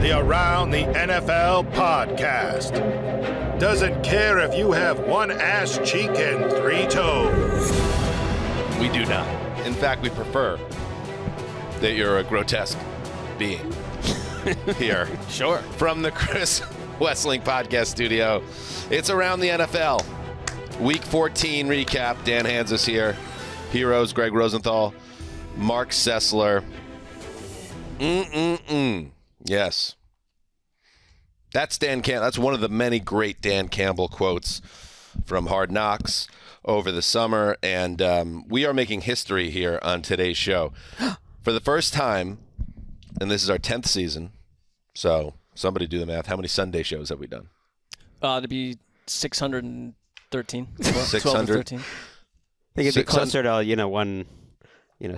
the Around the NFL podcast. Doesn't care if you have one ass cheek and three toes. We do not. In fact, we prefer that you're a grotesque being here. Sure. From the Chris Wessling podcast studio, it's Around the NFL. Week 14 recap. Dan Hanzus here. Heroes, Gregg Rosenthal, Marc Sessler. Yes. That's Dan Campbell. That's one of the many great Dan Campbell quotes from Hard Knocks over the summer. And we are making history here on today's show. For the first time, and this is our 10th season, so somebody do the math. How many Sunday shows have we done? To be 613. 600. I think it'd be closer to,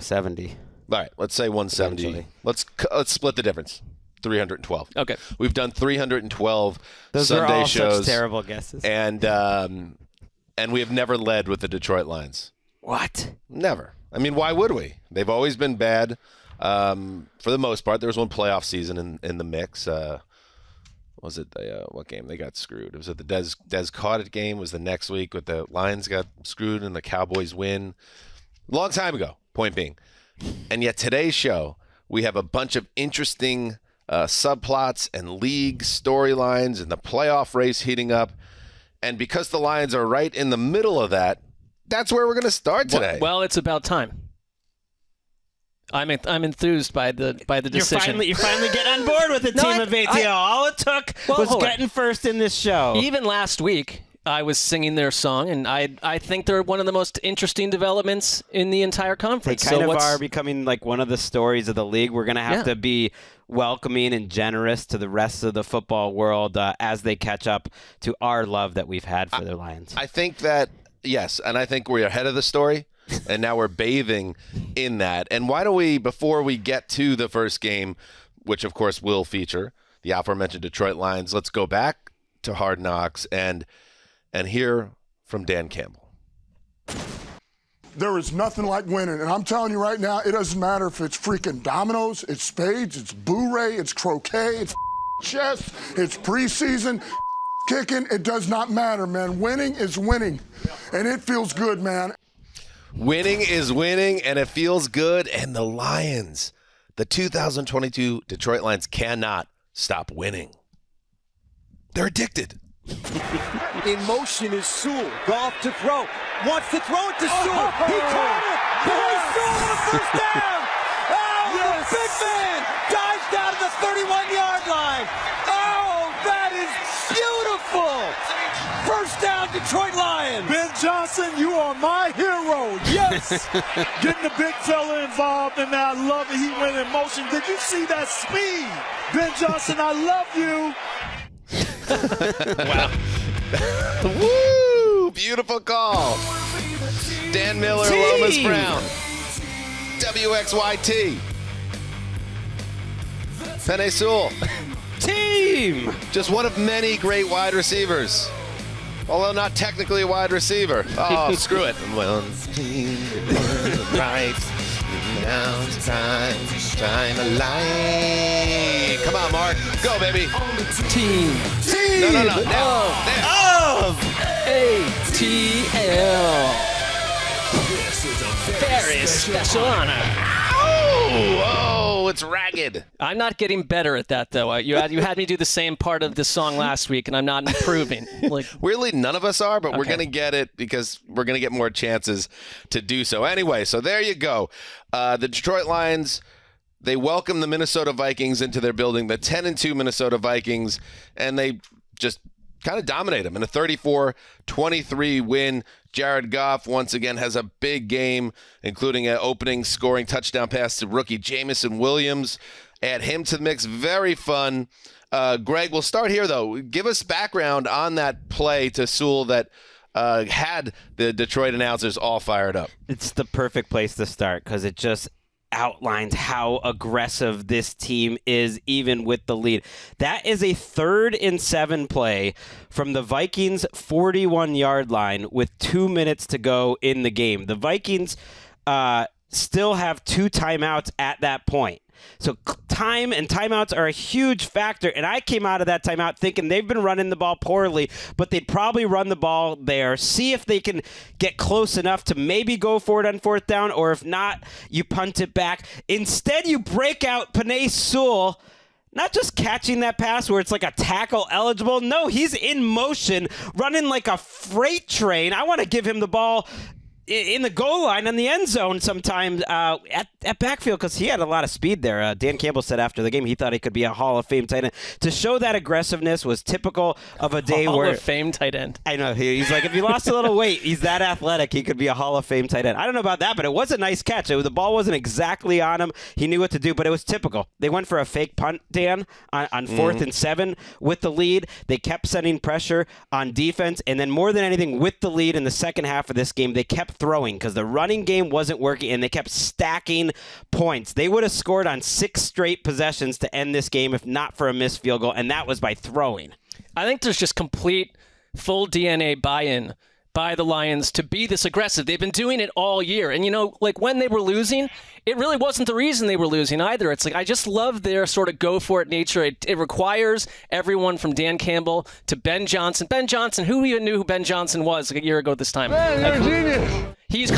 70. All right, let's say 170. Eventually. Let's split the difference. 312. Okay. We've done 312 Those Sunday are all shows. such terrible guesses. And we have never led with the Detroit Lions. What? Never. I mean, why would we? They've always been bad for the most part. There was one playoff season in the mix. Was it what game they got screwed? It was at the Des Caught game. It was the next week with the Lions got screwed and the Cowboys win. Long time ago, point being. And yet today's show, we have a bunch of interesting subplots and league storylines and the playoff race heating up. And because the Lions are right in the middle of that, that's where we're going to start today. Well, it's about time. I'm enthused by the decision. You finally get on board with the team of ATL. All it took was getting first in this show. Even last week, I was singing their song, and I think they're one of the most interesting developments in the entire conference. They kind of are becoming like one of the stories of the league. We're going to have to be welcoming and generous to the rest of the football world as they catch up to our love that we've had for the Lions. I think that, yes, and I think we're ahead of the story, and now we're bathing in that. And why don't we, before we get to the first game, which of course will feature the aforementioned Detroit Lions, let's go back to Hard Knocks and hear from Dan Campbell. There is nothing like winning, and I'm telling you right now, it doesn't matter if it's freaking dominoes, it's spades, it's bourrée, it's croquet, it's chess, it's preseason, kicking. It does not matter, man. Winning is winning, and it feels good, man. Winning is winning, and it feels good. And the Lions, the 2022 Detroit Lions, cannot stop winning. They're addicted. In motion is Sewell. Goff to throw. Wants to throw it to Sewell. He caught it. Boy, Sewell on the first down. Oh, yes. The big man dives down to the 31-yard line. Oh, that is beautiful. First down, Detroit Lions. Ben Johnson, you are my hero. Yes. Getting the big fella involved, and I love it. He went in motion. Did you see that speed? Ben Johnson, I love you. Wow. Woo! Beautiful call. Dan Miller, Lomas Brown. WXYT. Penei Sewell. Team! Just one of many great wide receivers. Although not technically a wide receiver. Oh, screw it. Well, right. Now it's time to lie. Come on, Marc. Go, baby. Team No. Now. ATL. Very special honor. Oh, it's ragged. I'm not getting better at that, though. You had me do the same part of the song last week, and I'm not improving. Weirdly, none of us are, but we're going to get it because we're going to get more chances to do so. Anyway, so there you go. The Detroit Lions, they welcome the Minnesota Vikings into their building, the 10-2 Minnesota Vikings, and they just kind of dominate them in a 34-23 win. Jared Goff once again has a big game, including an opening scoring touchdown pass to rookie Jameson Williams. Add him to the mix. Very fun. Gregg, we'll start here, though. Give us background on that play to Sewell that had the Detroit announcers all fired up. It's the perfect place to start because it just outlines how aggressive this team is, even with the lead. That is a 3rd and 7 play from the Vikings' 41-yard line with 2 minutes to go in the game. The Vikings still have 2 timeouts at that point. So time and timeouts are a huge factor, and I came out of that timeout thinking they've been running the ball poorly, but they'd probably run the ball there, see if they can get close enough to maybe go for it on fourth down, or if not, you punt it back. Instead, you break out Penei Sewell, not just catching that pass where it's like a tackle eligible. No, he's in motion, running like a freight train. I want to give him the ball in the goal line in the end zone sometimes at backfield, because he had a lot of speed there. Dan Campbell said after the game he thought he could be a Hall of Fame tight end. To show that aggressiveness was typical of a day Hall where of Fame tight end. I know, he's like, if he lost a little weight, he's that athletic, he could be a Hall of Fame tight end. I don't know about that, but it was a nice catch. The ball wasn't exactly on him. He knew what to do, but it was typical. They went for a fake punt, Dan, on 4th and 7 with the lead. They kept sending pressure on defense, and then more than anything, with the lead in the second half of this game, they kept throwing because the running game wasn't working, and they kept stacking points. They would have scored on 6 straight possessions to end this game if not for a missed field goal, and that was by throwing. I think there's just complete, full DNA buy-in by the Lions to be this aggressive. They've been doing it all year. And, like when they were losing, it really wasn't the reason they were losing either. It's like, I just love their sort of go-for-it nature. It requires everyone from Dan Campbell to Ben Johnson. Ben Johnson, who even knew who Ben Johnson was like a year ago this time? Man, you're a genius. He's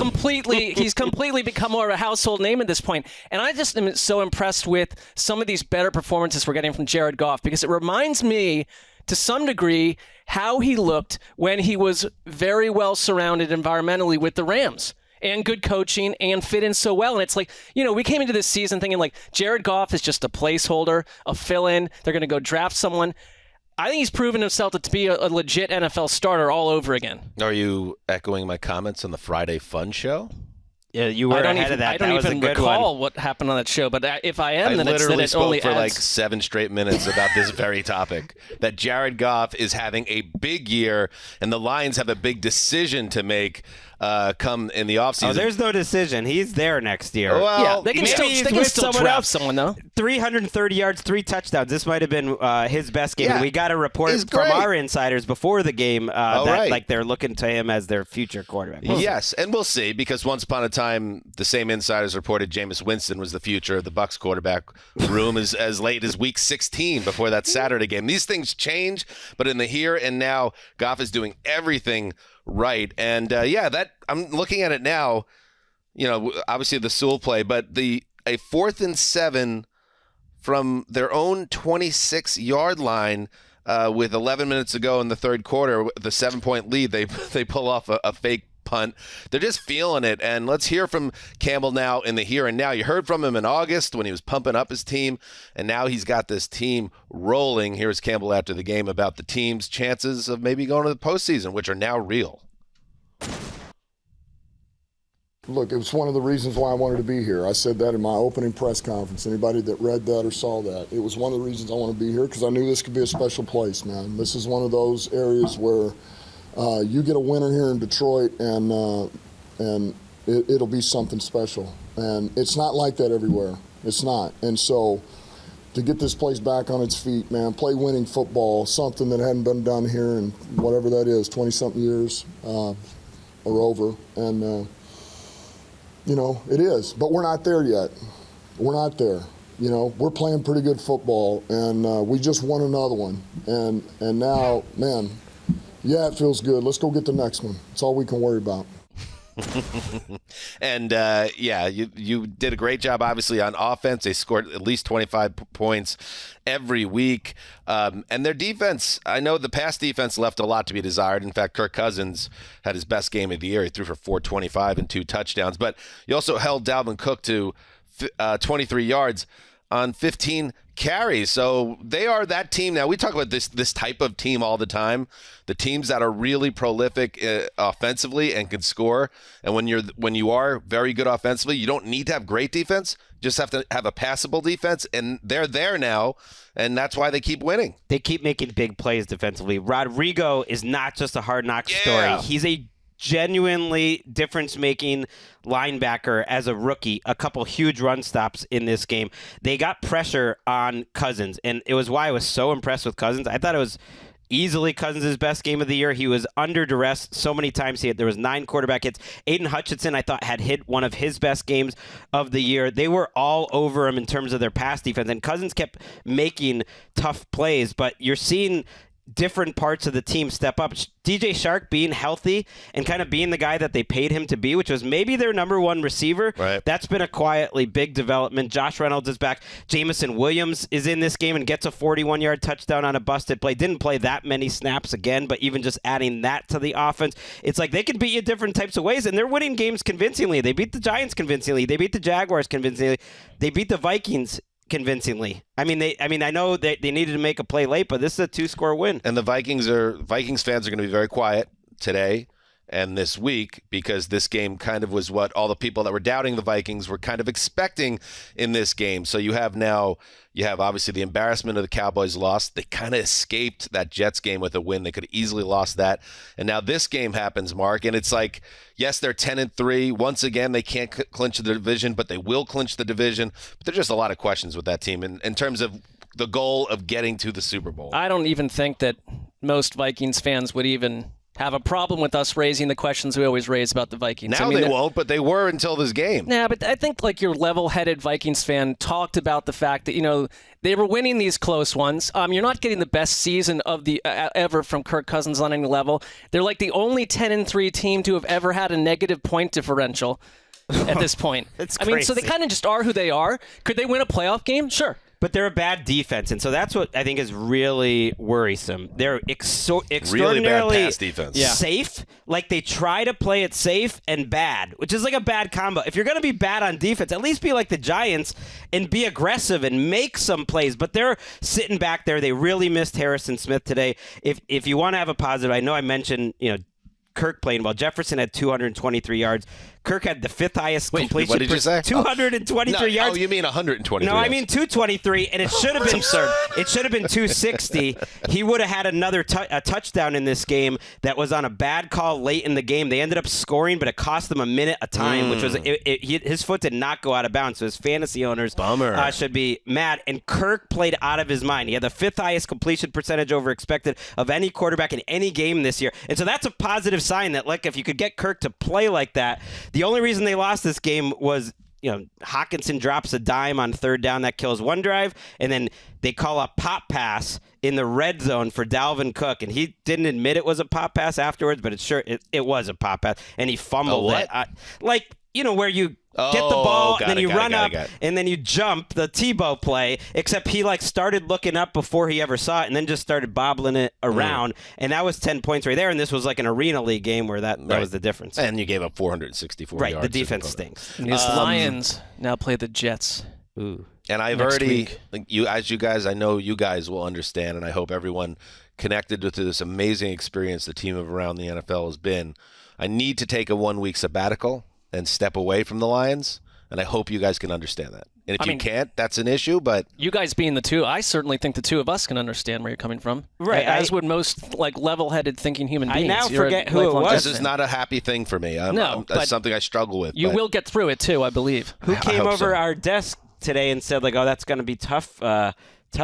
completely become more of a household name at this point. And I just am so impressed with some of these better performances we're getting from Jared Goff, because it reminds me to some degree how he looked when he was very well surrounded environmentally with the Rams and good coaching and fit in so well. And it's like, we came into this season thinking like Jared Goff is just a placeholder, a fill-in. They're going to go draft someone. I think he's proven himself to be a legit NFL starter all over again. Are you echoing my comments on the Friday Fun Show? Yeah, you were ahead of that. I don't even recall what happened on that show, but if I am, then literally it spoke only for adds... like 7 straight minutes about this very topic, that Jared Goff is having a big year, and the Lions have a big decision to make come in the offseason. Oh, there's no decision. He's there next year. Well, yeah, they can still draft someone, though. 330 yards, 3 touchdowns. This might have been his best game. Yeah, and we got a report from our insiders before the game that like they're looking to him as their future quarterback. Yes, and we'll see, because once upon a time, the same insiders reported Jameis Winston was the future of the Bucs quarterback room as late as week 16 before that Saturday game. These things change, but in the here and now, Goff is doing everything right. And that I'm looking at it now, obviously the Sewell play, but a 4th and 7 from their own 26-yard line with 11 minutes to go in the third quarter, the 7-point lead, they pull off a fake punt. They're just feeling it. And let's hear from Campbell now in the here and now. You heard from him in August when he was pumping up his team, and now he's got this team rolling. Here's Campbell after the game about the team's chances of maybe going to the postseason, which are now real. Look, it was one of the reasons why I wanted to be here. I said that in my opening press conference. Anybody that read that or saw that, it was one of the reasons I want to be here, because I knew this could be a special place, man. This is one of those areas where you get a winner here in Detroit, and it'll be something special. And it's not like that everywhere. It's not. And so to get this place back on its feet, man, play winning football, something that hadn't been done here in whatever that is, 20-something years or over. And, it is. But we're not there yet. We're not there. We're playing pretty good football, and we just won another one. And now, man, yeah, it feels good. Let's go get the next one. That's all we can worry about. And, you did a great job, obviously, on offense. They scored at least 25 points every week. And their defense, I know the pass defense left a lot to be desired. In fact, Kirk Cousins had his best game of the year. He threw for 425 and 2 touchdowns. But you also held Dalvin Cook to 23 yards on 15 carries. So they are that team. Now, we talk about this type of team all the time, the teams that are really prolific offensively and can score. And when you are very good offensively, you don't need to have great defense, just have to have a passable defense, and they're there now, and that's why they keep winning. They keep making big plays defensively. Rodrigo is not just a hard knock story. He's a genuinely difference-making linebacker as a rookie. A couple huge run stops in this game. They got pressure on Cousins, and it was why I was so impressed with Cousins. I thought it was easily Cousins' best game of the year. He was under duress so many times. There was 9 quarterback hits. Aiden Hutchinson, I thought, had hit one of his best games of the year. They were all over him in terms of their pass defense, and Cousins kept making tough plays, but you're seeing different parts of the team step up. DJ Shark being healthy and kind of being the guy that they paid him to be, which was maybe their number one receiver. Right. That's been a quietly big development. Josh Reynolds is back. Jamison Williams is in this game and gets a 41-yard touchdown on a busted play. Didn't play that many snaps again, but even just adding that to the offense, it's like they can beat you different types of ways, and they're winning games convincingly. They beat the Giants convincingly. They beat the Jaguars convincingly. They beat the Vikings convincingly. I know they needed to make a play late, but this is a 2-score win. And the Vikings fans are going to be very quiet today and this week, because this game kind of was what all the people that were doubting the Vikings were kind of expecting in this game. So you have obviously the embarrassment of the Cowboys loss. They kind of escaped that Jets game with a win. They could have easily lost that. And now this game happens, Mark, and it's like, yes, they're 10-3. Once again, they can't clinch the division, but they will clinch the division. But there's just a lot of questions with that team in terms of the goal of getting to the Super Bowl. I don't even think that most Vikings fans would even have a problem with us raising the questions we always raise about the Vikings. Now they won't, but they were until this game. Nah, but I think like your level-headed Vikings fan talked about the fact that, they were winning these close ones. You're not getting the best season of the ever from Kirk Cousins on any level. They're like the only 10-3 team to have ever had a negative point differential at this point. It's crazy. So they kind of just are who they are. Could they win a playoff game? Sure. But they're a bad defense, and so that's what I think is really worrisome. They're extraordinarily really bad pass defense. Safe. Like, they try to play it safe and bad, which is like a bad combo. If you're going to be bad on defense, at least be like the Giants and be aggressive and make some plays. But they're sitting back there. They really missed Harrison Smith today. If you want to have a positive, I know I mentioned, Kirk playing well. Jefferson had 223 yards. Kirk had the 5th highest completion. What did you say? 223 yards. Oh, you mean 123? No, I mean 223, and it should have been absurd. It should have been 260. He would have had another a touchdown in this game that was on a bad call late in the game. They ended up scoring, but it cost them a minute a time, which was his foot did not go out of bounds. So his fantasy owners should be mad. And Kirk played out of his mind. He had the 5th highest completion percentage over expected of any quarterback in any game this year, and so that's a positive sign that, like, if you could get Kirk to play like that. The only reason they lost this game was, Hawkinson drops a dime on 3rd down that kills one drive, and then they call a pop pass in the red zone for Dalvin Cook, and he didn't admit it was a pop pass afterwards, but it was a pop pass, and he fumbled it. Where you get the ball, and then you run up, and then you jump, the Tebow play, except he started looking up before he ever saw it and then just started bobbling it around, and that was 10 points right there, and this was like an Arena League game where that was the difference. And you gave up 464 yards. Right, the defense stinks. And these Lions now play the Jets. Ooh. And I've already, I know you guys will understand, and I hope everyone connected with this amazing experience the team of around the NFL has been. I need to take a 1-week sabbatical and step away from the Lions, and I hope you guys can understand that. And if you can't, that's an issue, but... You guys being the two, I certainly think the two of us can understand where you're coming from. Right. As would most level-headed thinking human beings. I now forget who it was. This is not a happy thing for me. That's something I struggle with. You will get through it, too, I believe. Who came over our desk today and said, that's going to be tough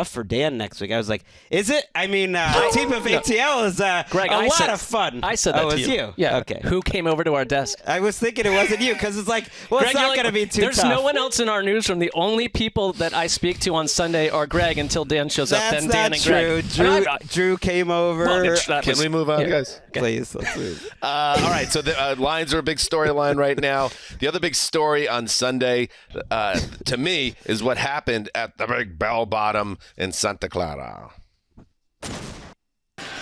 for Dan next week? I was like, is it? I mean, Team of ATL is Greg, a lot of fun. I said that to you. It was you? Yeah. Okay. Who came over to our desk? I was thinking it wasn't you, because it's like, Greg, it's not going to be too There's tough. no one else in our newsroom. The only people that I speak to on Sunday are Greg until Dan shows up. That's then Dan and true. Greg. Drew came over. Can we move on, guys? Please, let's move. All right, so the Lions are a big storyline right now. The other big story on Sunday, to me, is what happened at the Big Bell Bottom in Santa Clara.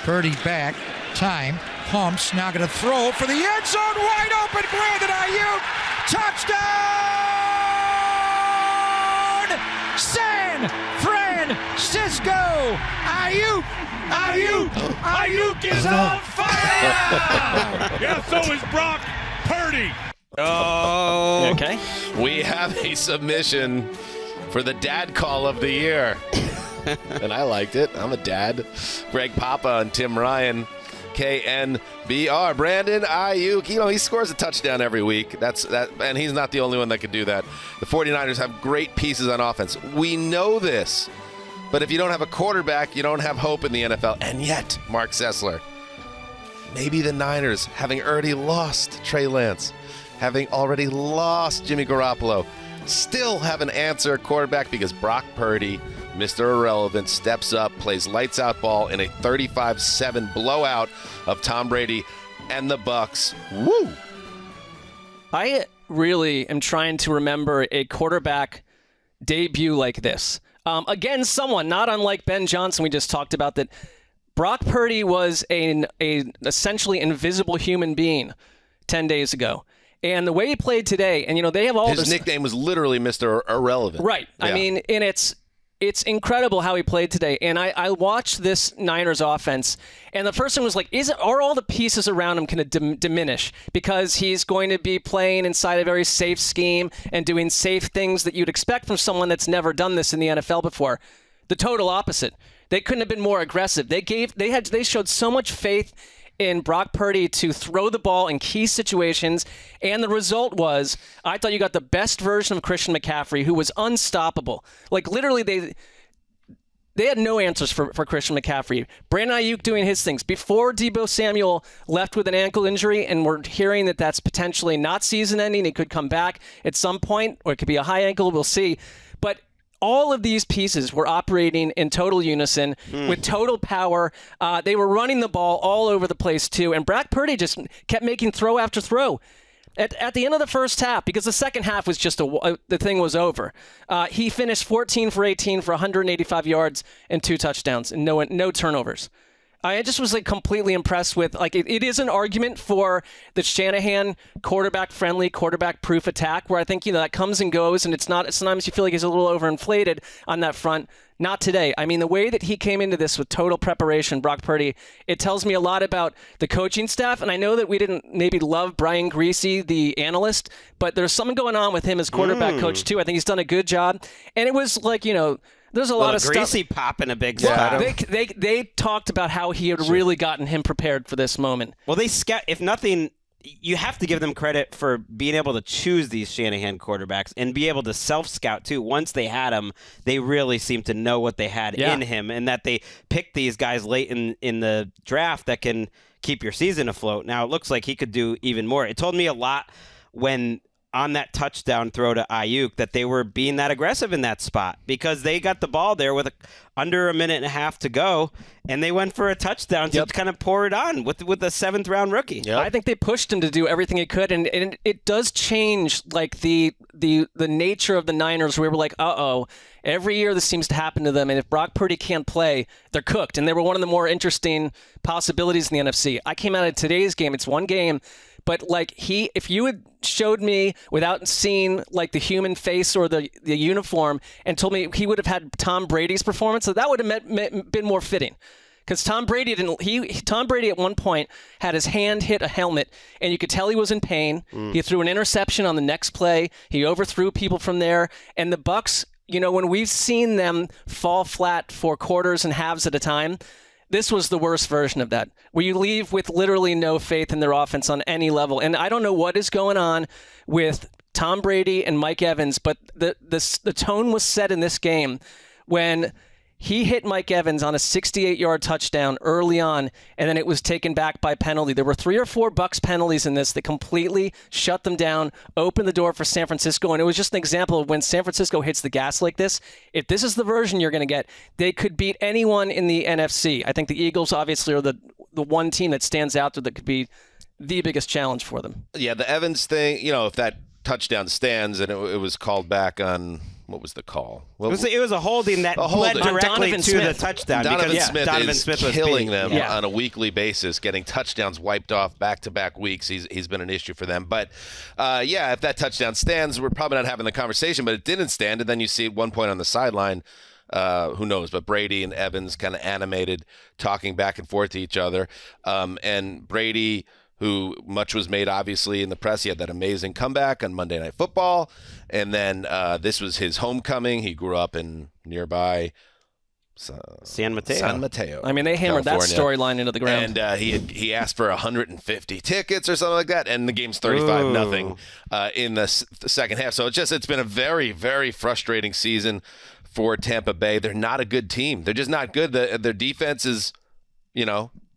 Purdy back. Time. Pumps. Now going to throw for the end zone. Wide open. Brandon Ayuk. Touchdown! San Francisco. Ayuk is on fire! Yeah, so is Brock Purdy. Oh. Okay. We have a submission for the dad call of the year. And I liked it. I'm a dad. Greg Papa and Tim Ryan. KNBR. Brandon Ayuk. He scores a touchdown every week. And he's not the only one that can do that. The 49ers have great pieces on offense. We know this. But if you don't have a quarterback, you don't have hope in the NFL. And yet, Marc Sessler, maybe the Niners, having already lost Trey Lance, having already lost Jimmy Garoppolo, still have an answer quarterback because Brock Purdy, Mr. Irrelevant, steps up, plays lights-out ball in a 35-7 blowout of Tom Brady and the Bucs. Woo! I really am trying to remember a quarterback debut like this. Again, someone not unlike Ben Johnson we just talked about, that Brock Purdy was a essentially invisible human being 10 days ago. And the way he played today, and they have all his nickname was literally Mr. Irrelevant. Right. Yeah. I mean, and it's incredible how he played today. And I watched this Niners offense, and the first thing was like, are all the pieces around him going to diminish because he's going to be playing inside a very safe scheme and doing safe things that you'd expect from someone that's never done this in the NFL before? The total opposite. They couldn't have been more aggressive. They showed so much faith in Brock Purdy to throw the ball in key situations, and the result was, I thought you got the best version of Christian McCaffrey, who was unstoppable. Like, literally, they had no answers for Christian McCaffrey. Brandon Ayuk doing his things. Before Deebo Samuel left with an ankle injury, and we're hearing that that's potentially not season-ending, he could come back at some point, or it could be a high ankle, we'll see. But all of these pieces were operating in total unison with total power. They were running the ball all over the place, too. And Brock Purdy just kept making throw after throw. At the end of the first half, because the second half was just the thing was over, he finished 14 for 18 for 185 yards and 2 touchdowns and no turnovers. I just was completely impressed with it is an argument for the Shanahan quarterback-friendly, quarterback-proof attack where I think that comes and goes, and it's not. Sometimes you feel like he's a little overinflated on that front. Not today. I mean, the way that he came into this with total preparation, Brock Purdy, it tells me a lot about the coaching staff. And I know that we didn't maybe love Brian Greasy, the analyst, but there's something going on with him as quarterback coach too. I think he's done a good job, and it was there's a lot of Greasy stuff. Popping a big spot. spot. They talked about how he had really gotten him prepared for this moment. Well, they scout. If nothing, you have to give them credit for being able to choose these Shanahan quarterbacks and be able to self-scout too. Once they had him, they really seemed to know what they had in him, and that they picked these guys late in the draft that can keep your season afloat. Now, it looks like he could do even more. It told me a lot when on that touchdown throw to Ayuk that they were being that aggressive in that spot because they got the ball there with under a minute and a half to go, and they went for a touchdown to kind of pour it on with a 7th-round rookie. Yep. I think they pushed him to do everything he could, and it does change the nature of the Niners. We were like, every year this seems to happen to them, and if Brock Purdy can't play, they're cooked. And they were one of the more interesting possibilities in the NFC. I came out of today's game. It's one game. But if you had showed me without seeing the human face or the uniform and told me he would have had Tom Brady's performance, so that would have been more fitting. Because Tom Brady Tom Brady at one point had his hand hit a helmet, and you could tell he was in pain. He threw an interception on the next play. He overthrew people from there, and the Bucs, when we've seen them fall flat for quarters and halves at a time, this was the worst version of that, where you leave with literally no faith in their offense on any level. And I don't know what is going on with Tom Brady and Mike Evans, but the tone was set in this game when he hit Mike Evans on a 68-yard touchdown early on, and then it was taken back by penalty. There were 3 or 4 Bucs penalties in this that completely shut them down, opened the door for San Francisco, and it was just an example of when San Francisco hits the gas like this, if this is the version you're going to get, they could beat anyone in the NFC. I think the Eagles obviously are the one team that stands out there that could be the biggest challenge for them. Yeah, the Evans thing, if that touchdown stands and it was called back on... What was the call? It was a holding that led directly to the touchdoon. Donovan Smith is killing them Yeah. on a weekly basis, getting touchdowns wiped off back-to-back weeks. He's been an issue for them. But, if that touchdown stands, we're probably not having the conversation, but it didn't stand. And then you see at one point on the sideline, who knows, but Brady and Evans kind of animated, talking back and forth to each other. And Brady, who much was made, obviously, in the press. He had that amazing comeback on Monday Night Football. And then this was his homecoming. He grew up in nearby San Mateo. I mean, they hammered California. That storyline into the ground. And he asked for 150 tickets or something like that, and the game's 35-0 in the second half. So it's been a very, very frustrating season for Tampa Bay. They're not a good team. They're just not good. Their defense is,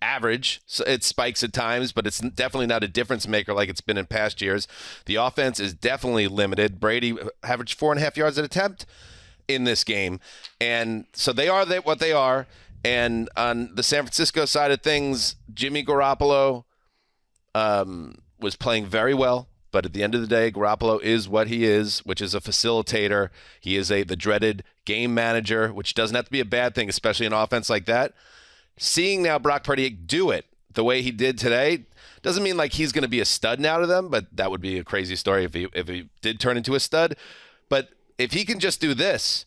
average. So it spikes at times, but it's definitely not a difference maker like it's been in past years. The offense is definitely limited. Brady averaged 4.5 yards an attempt in this game. And so they are what they are. And on the San Francisco side of things, Jimmy Garoppolo was playing very well. But at the end of the day, Garoppolo is what he is, which is a facilitator. He is the dreaded game manager, which doesn't have to be a bad thing, especially in an offense like that. Seeing now Brock Purdy do it the way he did today doesn't mean like he's going to be a stud now to them, but that would be a crazy story if he did turn into a stud. But if he can just do this,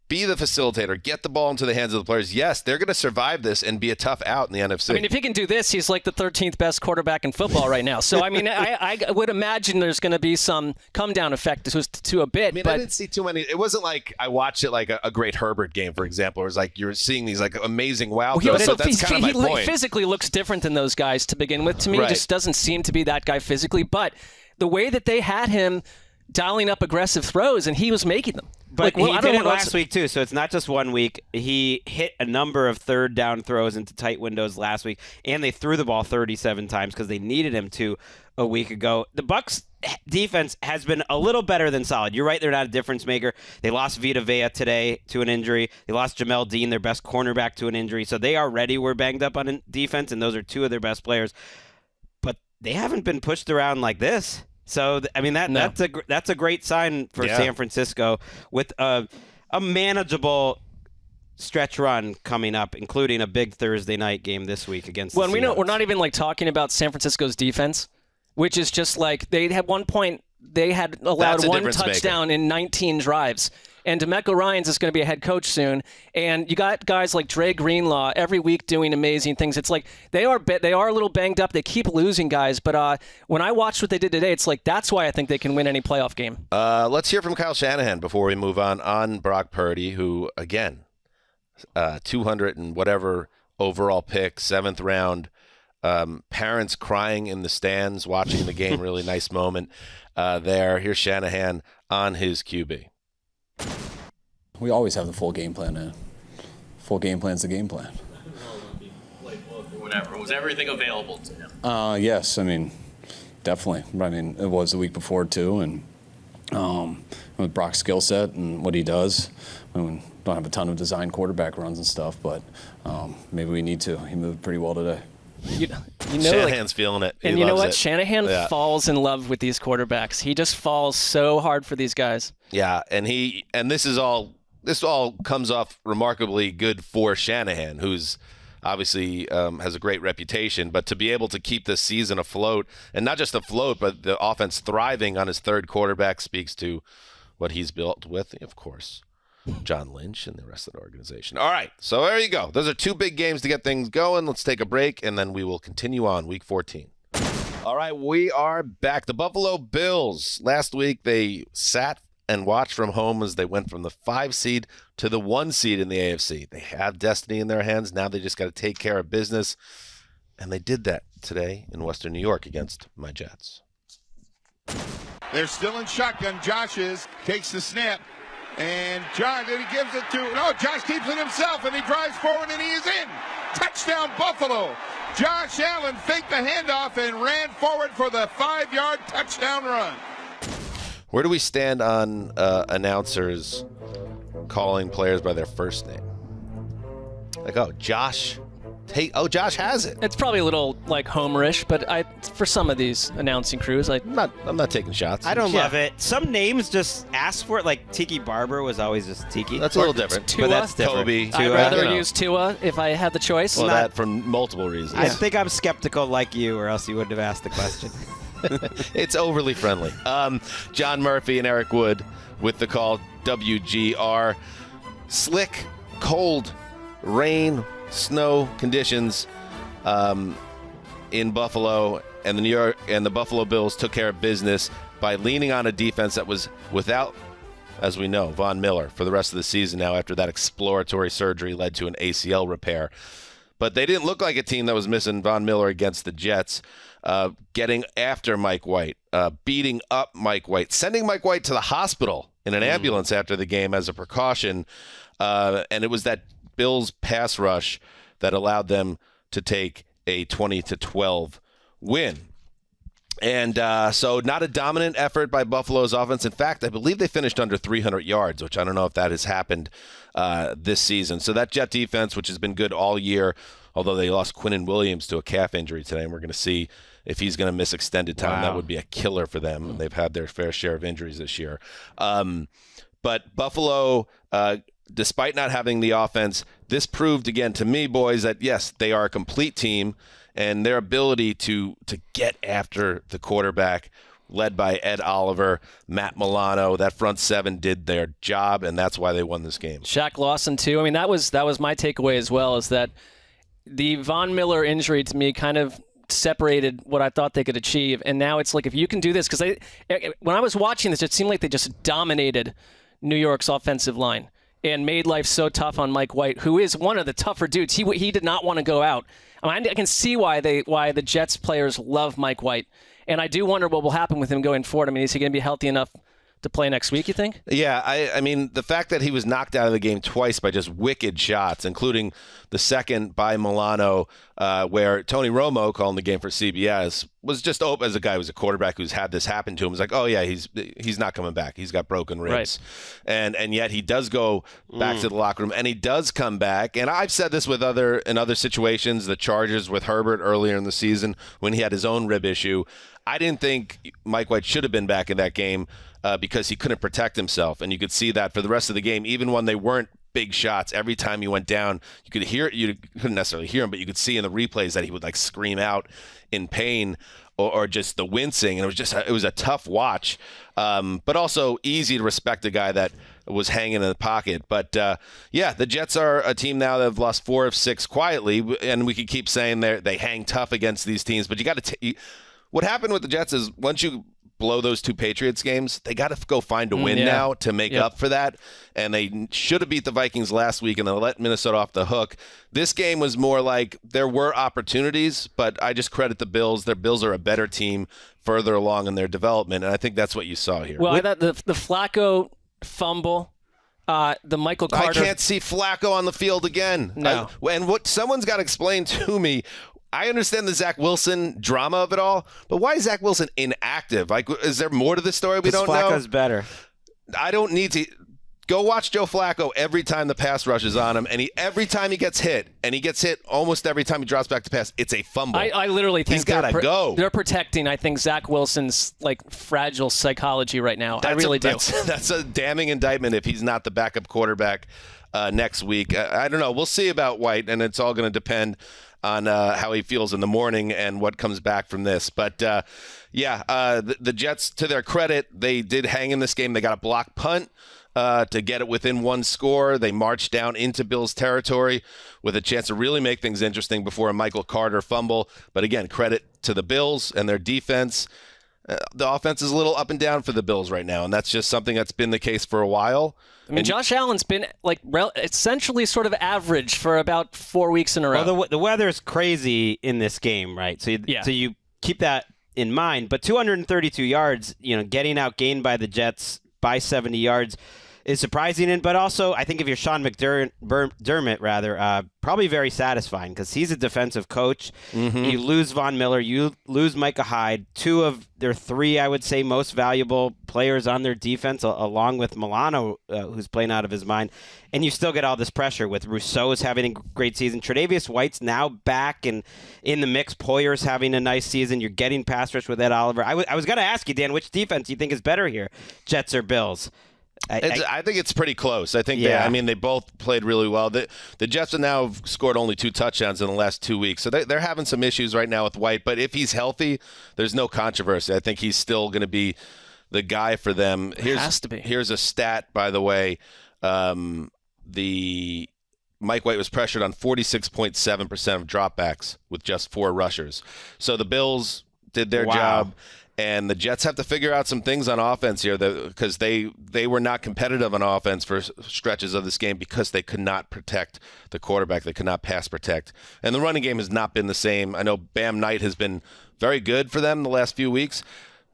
be the facilitator, get the ball into the hands of the players, yes, they're going to survive this and be a tough out in the NFC. I mean, if he can do this, he's like the 13th best quarterback in football right now. So, I mean, I would imagine there's going to be some come-down effect to a bit. I mean, I didn't see too many. It wasn't like I watched it like a great Herbert game, for example. It was like you're seeing these like amazing wow throws. So that's kind of my point. He physically looks different than those guys to begin with. To me, Right. He just doesn't seem to be that guy physically. But the way that they had him dialing up aggressive throws, and he was making them. But he did it last week, too, so it's not just 1 week. He hit a number of third down throws into tight windows last week, and they threw the ball 37 times because they needed him to a week ago. The Bucs defense has been a little better than solid. You're right, they're not a difference maker. They lost Vita Vea today to an injury. They lost Jamel Dean, their best cornerback, to an injury. So they already were banged up on defense, and those are two of their best players. But they haven't been pushed around like this. So, I mean, that's a great sign for San Francisco with a manageable stretch run coming up, including a big Thursday night game this week against the Seahawks. We know we're not even like talking about San Francisco's defense, which is just like they had one point they had allowed one touchdown in 19 drives. And DeMeco Ryans is going to be a head coach soon. And you got guys like Dre Greenlaw every week doing amazing things. It's like they are a little banged up. They keep losing guys. But when I watched what they did today, it's like that's why I think they can win any playoff game. Let's hear from Kyle Shanahan before we move on Brock Purdy, who, again, 200 and whatever overall pick, 7th round. Parents crying in the stands watching the game. Really nice moment there. Here's Shanahan on his QB. We always have the full game plan in. Full game plan's the game plan. Whatever. Was everything available to him? Yes, I mean, definitely. I mean, it was the week before too, and with Brock's skill set and what he does, we don't have a ton of design quarterback runs and stuff, but maybe we need to. He moved pretty well today. You know, Shanahan's feeling it. And you know what? Shanahan falls in love with these quarterbacks. He just falls so hard for these guys. Yeah, and this all comes off remarkably good for Shanahan, who's obviously has a great reputation. But to be able to keep this season afloat, and not just afloat, but the offense thriving on his third quarterback speaks to what he's built with, of course, John Lynch and the rest of the organization. All right, so there you go. Those are two big games to get things going. Let's take a break, and then we will continue on Week 14. All right, we are back. The Buffalo Bills. Last week, they sat and watched from home as they went from the 5 seed to the 1 seed in the AFC. They have destiny in their hands. Now they just got to take care of business, and they did that today in Western New York against my Jets. They're still in shotgun. Josh takes the snap. And Josh, then he gives it to, Josh keeps it himself, and he drives forward, and he is in. Touchdown, Buffalo. Josh Allen faked the handoff and ran forward for the 5-yard touchdown run. Where do we stand on announcers calling players by their first name? Like, Josh. Josh has it. It's probably a little like homerish, but for some of these announcing crews, I'm not taking shots. I don't love it. Some names just ask for it. Like Tiki Barber was always just Tiki. That's a little different. Tua, but that's different. Toby. I'd rather use Tua if I had the choice. Well, that for multiple reasons. I think I'm skeptical like you, or else you wouldn't have asked the question. It's overly friendly. John Murphy and Eric Wood with the call. WGR. Slick, cold, rain, snow conditions in Buffalo, and the Buffalo Bills took care of business by leaning on a defense that was without, as we know, Von Miller for the rest of the season now after that exploratory surgery led to an ACL repair. But they didn't look like a team that was missing Von Miller against the Jets, getting after Mike White, beating up Mike White, sending Mike White to the hospital in an ambulance after the game as a precaution, and it was that Bills pass rush that allowed them to take a 20-12 win. And so not a dominant effort by Buffalo's offense. In fact, I believe they finished under 300 yards, which I don't know if that has happened this season. So that Jet defense, which has been good all year, although they lost Quinnen Williams to a calf injury today, and we're going to see if he's going to miss extended time. That would be a killer for them. They've had their fair share of injuries this year. But Buffalo, despite not having the offense, this proved again to me, boys, that yes, they are a complete team, and their ability to get after the quarterback, led by Ed Oliver, Matt Milano, that front seven did their job, and that's why they won this game. Shaq Lawson too. I mean, that was my takeaway as well, is that the Von Miller injury to me kind of separated what I thought they could achieve, and now it's like if you can do this, because when I was watching this, it seemed like they just dominated New York's offensive line and made life so tough on Mike White, who is one of the tougher dudes. He did not want to go out. I mean, I can see why the Jets players love Mike White, and I do wonder what will happen with him going forward. I mean, is he going to be healthy enough to play next week, you think? Yeah, I mean, the fact that he was knocked out of the game twice by just wicked shots, including the second by Milano, where Tony Romo, calling the game for CBS, was just open as a guy who's a quarterback who's had this happen to him. Was like, oh yeah, he's not coming back. He's got broken ribs, right. and yet he does go back to the locker room, and he does come back. And I've said this in other situations, the Chargers with Herbert earlier in the season when he had his own rib issue. I didn't think Mike White should have been back in that game because he couldn't protect himself. And you could see that for the rest of the game, even when they weren't big shots, every time he went down, you could hear it. You couldn't necessarily hear him, but you could see in the replays that he would like scream out in pain or just the wincing. And it was a tough watch, but also easy to respect a guy that was hanging in the pocket. But the Jets are a team now that have lost 4 of 6 quietly, and we could keep saying they hang tough against these teams. But you got to what happened with the Jets is once you blow those 2 Patriots games, they got to go find a win now to make up for that. And they should have beat the Vikings last week, and they let Minnesota off the hook. This game was more like there were opportunities, but I just credit the Bills. Their Bills are a better team further along in their development, and I think that's what you saw here. Well, I thought the Flacco fumble, the Michael Carter. I can't see Flacco on the field again. No. And what someone's got to explain to me, I understand the Zach Wilson drama of it all, but why is Zach Wilson inactive? Like, is there more to the story we don't know? Flacco's better. I don't need to. Go watch Joe Flacco every time the pass rush is on him, and every time he gets hit, and he gets hit almost every time he drops back to pass, it's a fumble. I literally think he's got to go. They're protecting, I think, Zach Wilson's fragile psychology right now. I really do. That's a damning indictment if he's not the backup quarterback next week. I don't know. We'll see about White, and it's all going to depend on how he feels in the morning and what comes back from this. But, the Jets, to their credit, they did hang in this game. They got a block punt to get it within 1 score. They marched down into Bills territory with a chance to really make things interesting before a Michael Carter fumble. But, again, credit to the Bills and their defense. The offense is a little up and down for the Bills right now, and that's just something that's been the case for a while. I mean, Josh Allen's been essentially sort of average for about 4 weeks in a row. Well, the weather's crazy in this game, right? So you keep that in mind. But 232 yards, getting outgained by the Jets by 70 yards is surprising, but also I think if you're Sean McDermott, probably very satisfying because he's a defensive coach. Mm-hmm. You lose Von Miller, you lose Micah Hyde, 2 of their 3, I would say, most valuable players on their defense, along with Milano, who's playing out of his mind, and you still get all this pressure with Rousseau's having a great season. Tre'Davious White's now back and in the mix. Poyer's having a nice season. You're getting pass rush with Ed Oliver. I was going to ask you, Dan, which defense do you think is better here, Jets or Bills? I think it's pretty close. I think they both played really well. The Jets have now scored only 2 touchdowns in the last 2 weeks, so they're having some issues right now with White. But if he's healthy, there's no controversy. I think he's still going to be the guy for them. Has to be. Here's a stat, by the way. The Mike White was pressured on 46.7% of dropbacks with just 4 rushers. So the Bills did their job. And the Jets have to figure out some things on offense here because they were not competitive on offense for stretches of this game because they could not protect the quarterback. They could not pass protect. And the running game has not been the same. I know Bam Knight has been very good for them the last few weeks.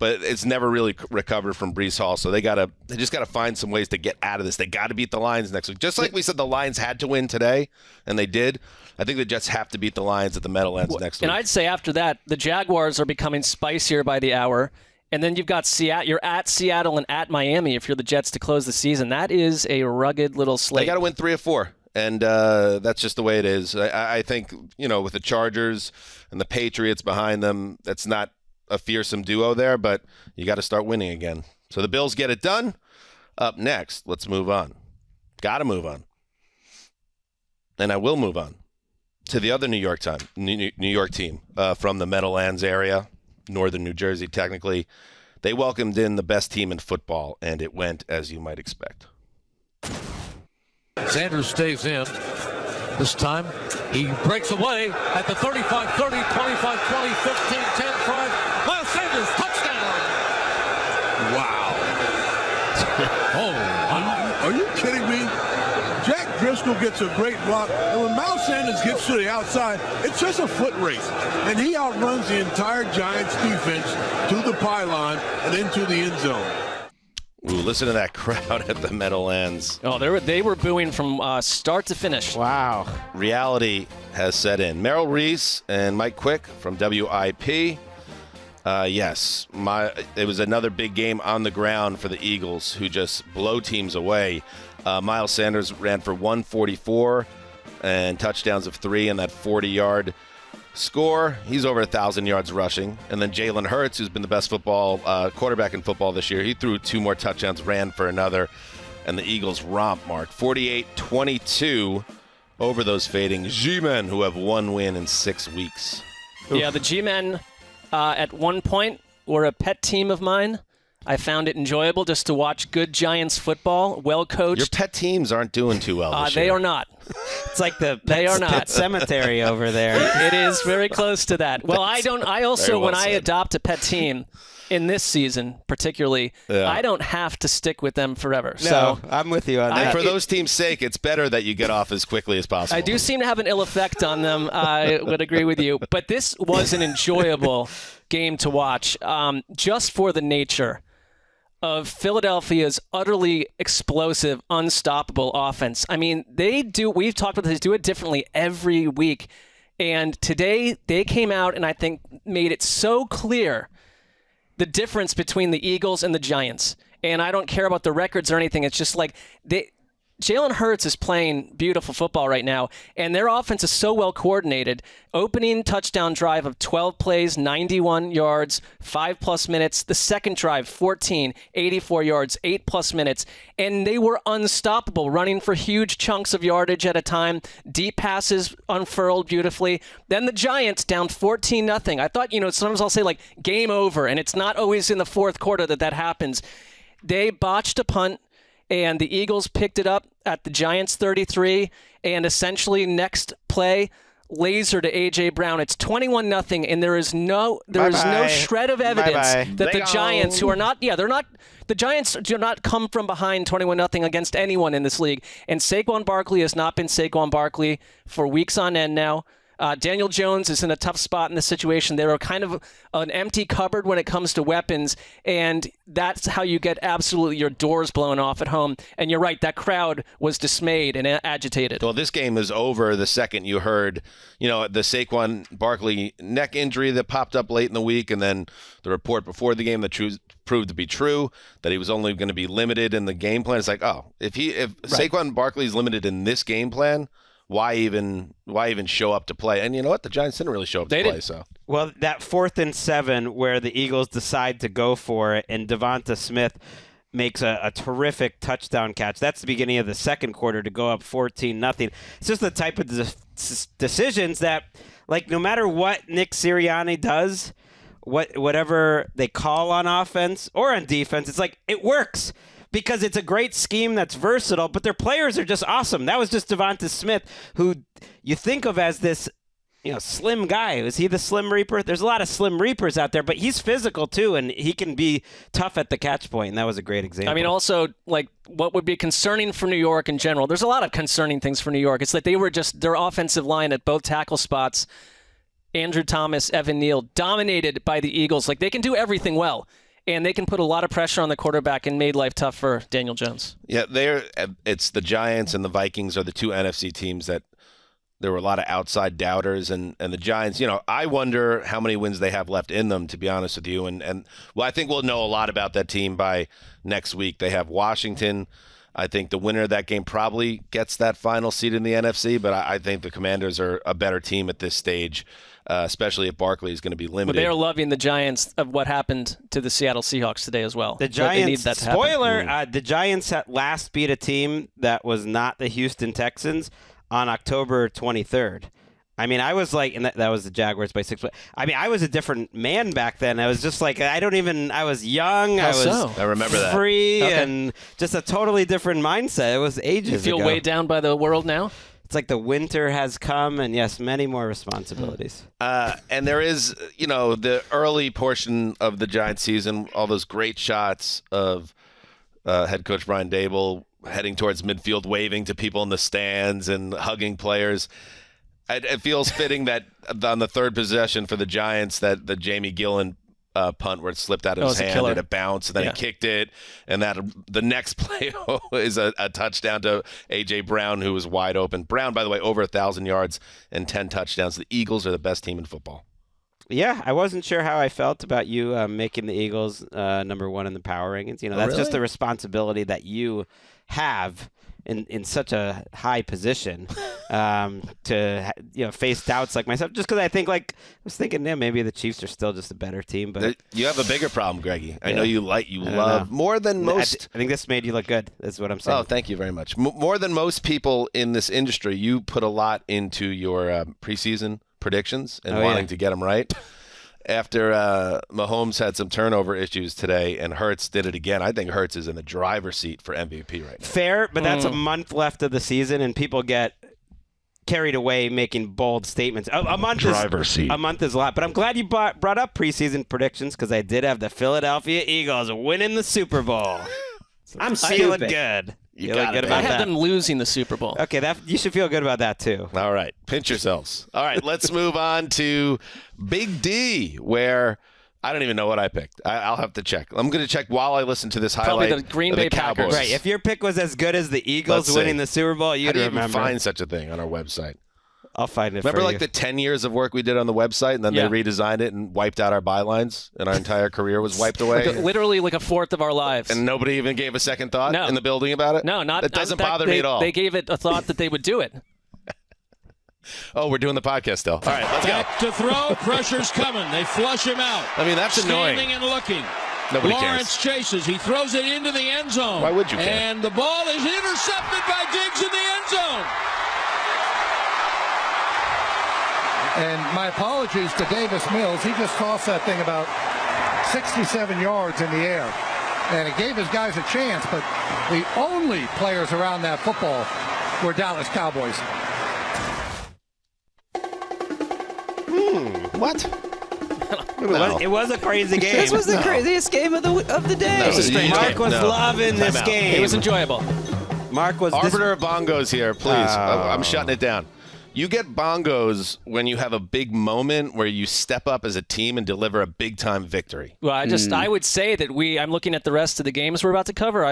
but it's never really recovered from Breece Hall. So they just got to find some ways to get out of this. They got to beat the Lions next week. Just like we said, the Lions had to win today, and they did. I think the Jets have to beat the Lions at the Meadowlands next week. And I'd say after that, the Jaguars are becoming spicier by the hour. And then you've got Seattle. You're at Seattle and at Miami if you're the Jets to close the season. That is a rugged little slate. They got to win 3 or 4. And that's just the way it is. I think, with the Chargers and the Patriots behind them, that's not a fearsome duo there, but you got to start winning again. So the Bills get it done. Up next, let's move on. Got to move on. And I will move on to the other New York team from the Meadowlands area, northern New Jersey technically. They welcomed in the best team in football, and it went as you might expect. Sanders stays in. This time, he breaks away at the 35, 30, 25, 20, 15, 10, 5. Miles Sanders, touchdown! Wow. Are you kidding me? Jack Driscoll gets a great block, and when Miles Sanders gets to the outside, it's just a foot race. And he outruns the entire Giants defense to the pylon and into the end zone. Ooh, listen to that crowd at the Meadowlands. Oh, they were booing from start to finish. Wow. Reality has set in. Merrill Reese and Mike Quick from WIP. Yes, it was another big game on the ground for the Eagles, who just blow teams away. Miles Sanders ran for 144 and touchdowns of 3 and that 40-yard score. He's over 1,000 yards rushing. And then Jalen Hurts, who's been the best quarterback in football this year, he threw 2 more touchdowns, ran for another. And the Eagles romp, Marc, 48-22 over those fading G-Men, who have 1 win in 6 weeks. Yeah, the G-Men at one point were a pet team of mine. I found it enjoyable just to watch good Giants football, well coached. Your pet teams aren't doing too well this year. They are not. It's like the Pet cemetery over there. It is very close to that. Well, I adopt a pet team in this season, particularly, I don't have to stick with them forever. No, so I'm with you on that. And for those teams' sake, it's better that you get off as quickly as possible. I do seem to have an ill effect on them. I would agree with you. But this was an enjoyable game to watch, just for the nature of Philadelphia's utterly explosive, unstoppable offense. I mean, we've talked about this, do it differently every week. And today they came out and I think made it so clear the difference between the Eagles and the Giants. And I don't care about the records or anything. It's just like Jalen Hurts is playing beautiful football right now, and their offense is so well coordinated. Opening touchdown drive of 12 plays, 91 yards, 5+ minutes. The second drive, 14, 84 yards, 8+ minutes. And they were unstoppable, running for huge chunks of yardage at a time. Deep passes unfurled beautifully. Then the Giants down 14-0. I thought, sometimes I'll say like game over, and it's not always in the fourth quarter that happens. They botched a punt, and the Eagles picked it up at the Giants 33, and essentially next play, laser to A.J. Brown. It's 21-0, and there is no shred of evidence that the Giants, who are not, the Giants do not come from behind 21-0 against anyone in this league. And Saquon Barkley has not been Saquon Barkley for weeks on end now. Daniel Jones is in a tough spot in this situation. They're kind of an empty cupboard when it comes to weapons, and that's how you get absolutely your doors blown off at home. And you're right, that crowd was dismayed and agitated. Well, this game is over the second you heard, the Saquon Barkley neck injury that popped up late in the week, and then the report before the game that proved to be true, that he was only going to be limited in the game plan. It's like, if Saquon Barkley is limited in this game plan, why even show up to play? And you know what? The Giants didn't really show up to play. So well, that 4th and 7 where the Eagles decide to go for it, and Devonta Smith makes a terrific touchdown catch. That's the beginning of the second quarter to go up 14-0. It's just the type of decisions that, like, no matter what Nick Sirianni does, whatever they call on offense or on defense, it's like it works. Because it's a great scheme that's versatile, but their players are just awesome. That was just Devonta Smith, who you think of as this, slim guy. Is he the Slim Reaper? There's a lot of Slim Reapers out there, but he's physical too, and he can be tough at the catch point, and that was a great example. I mean, also, like, what would be concerning for New York in general, there's a lot of concerning things for New York. It's like their offensive line at both tackle spots, Andrew Thomas, Evan Neal, dominated by the Eagles. Like, they can do everything well. and they can put a lot of pressure on the quarterback and made life tough for Daniel Jones. Yeah, it's the Giants and the Vikings are the two NFC teams that there were a lot of outside doubters, and the Giants, I wonder how many wins they have left in them, to be honest with you. And I think we'll know a lot about that team by next week. They have Washington. I think the winner of that game probably gets that final seed in the NFC, but I think the Commanders are a better team at this stage, especially if Barkley is going to be limited. But they're loving the Giants of what happened to the Seattle Seahawks today as well. The Giants, spoiler, the Giants last beat a team that was not the Houston Texans on October 23rd. I mean, I was like, and that was the Jaguars by 6. I mean, I was a different man back then. I was just like, I was young. I remember that. Free and just a totally different mindset. It was ages ago. You feel weighed down by the world now? It's like the winter has come, and yes, many more responsibilities. And there is, the early portion of the Giants season, all those great shots of head coach Brian Daboll heading towards midfield, waving to people in the stands and hugging players. It feels fitting that on the third possession for the Giants, that the Jamie Gillen punt where it slipped out of his hand and it bounced, and then he kicked it, and that the next play is a touchdown to A.J. Brown, who was wide open. Brown, by the way, over 1,000 yards and 10 touchdowns. The Eagles are the best team in football. Yeah, I wasn't sure how I felt about you making the Eagles number 1 in the power rankings. That's just a responsibility that you have in such a high position to face doubts like myself. Just because I was thinking, maybe the Chiefs are still just a better team. But you have a bigger problem, Greggy. I know you love more than most. I think this made you look good. That's what I'm saying. Oh, thank you very much. More than most people in this industry, you put a lot into your preseason predictions and wanting to get them right. After Mahomes had some turnover issues today and Hurts did it again, I think Hurts is in the driver's seat for MVP right now. Fair, but that's a month left of the season, and people get carried away making bold statements. A month is a lot, but I'm glad you brought up preseason predictions because I did have the Philadelphia Eagles winning the Super Bowl. I'm feeling good. You got it. I have them losing the Super Bowl. Okay, you should feel good about that too. All right, pinch yourselves. All right, let's move on to Big D, where I don't even know what I picked. I'll have to check. I'm going to check while I listen to this highlight. Probably the Green Bay Cowboys. Packers. Right, if your pick was as good as the Eagles winning the Super Bowl, you'd remember. How do you even find such a thing on our website? I'll find it. Remember, for you. the 10 years of work we did on the website, and then they redesigned it and wiped out our bylines, and our entire career was wiped away. Literally like a fourth of our lives. And nobody even gave a second thought in the building about it? No, not. It doesn't bother me at all. They gave it a thought that they would do it. Oh, we're doing the podcast still. All right, let's Back to throw. Pressure's coming. They flush him out. I mean, that's annoying. Standing and looking. Nobody Lawrence chases. He throws it into the end zone. Why would you care? And the ball is intercepted by Diggs in the end zone. And my apologies to Davis Mills. He just tossed that thing about 67 yards in the air. And it gave his guys a chance, but the only players around that football were Dallas Cowboys. What? No. It was a crazy game. This was the craziest game of the day. It was a strange Marc game. was loving this game. It was enjoyable. Marc was Arbiter of bongos here, please. I'm shutting it down. You get bongos when you have a big moment where you step up as a team and deliver a big-time victory. Well, I would say that I'm looking at the rest of the games we're about to cover.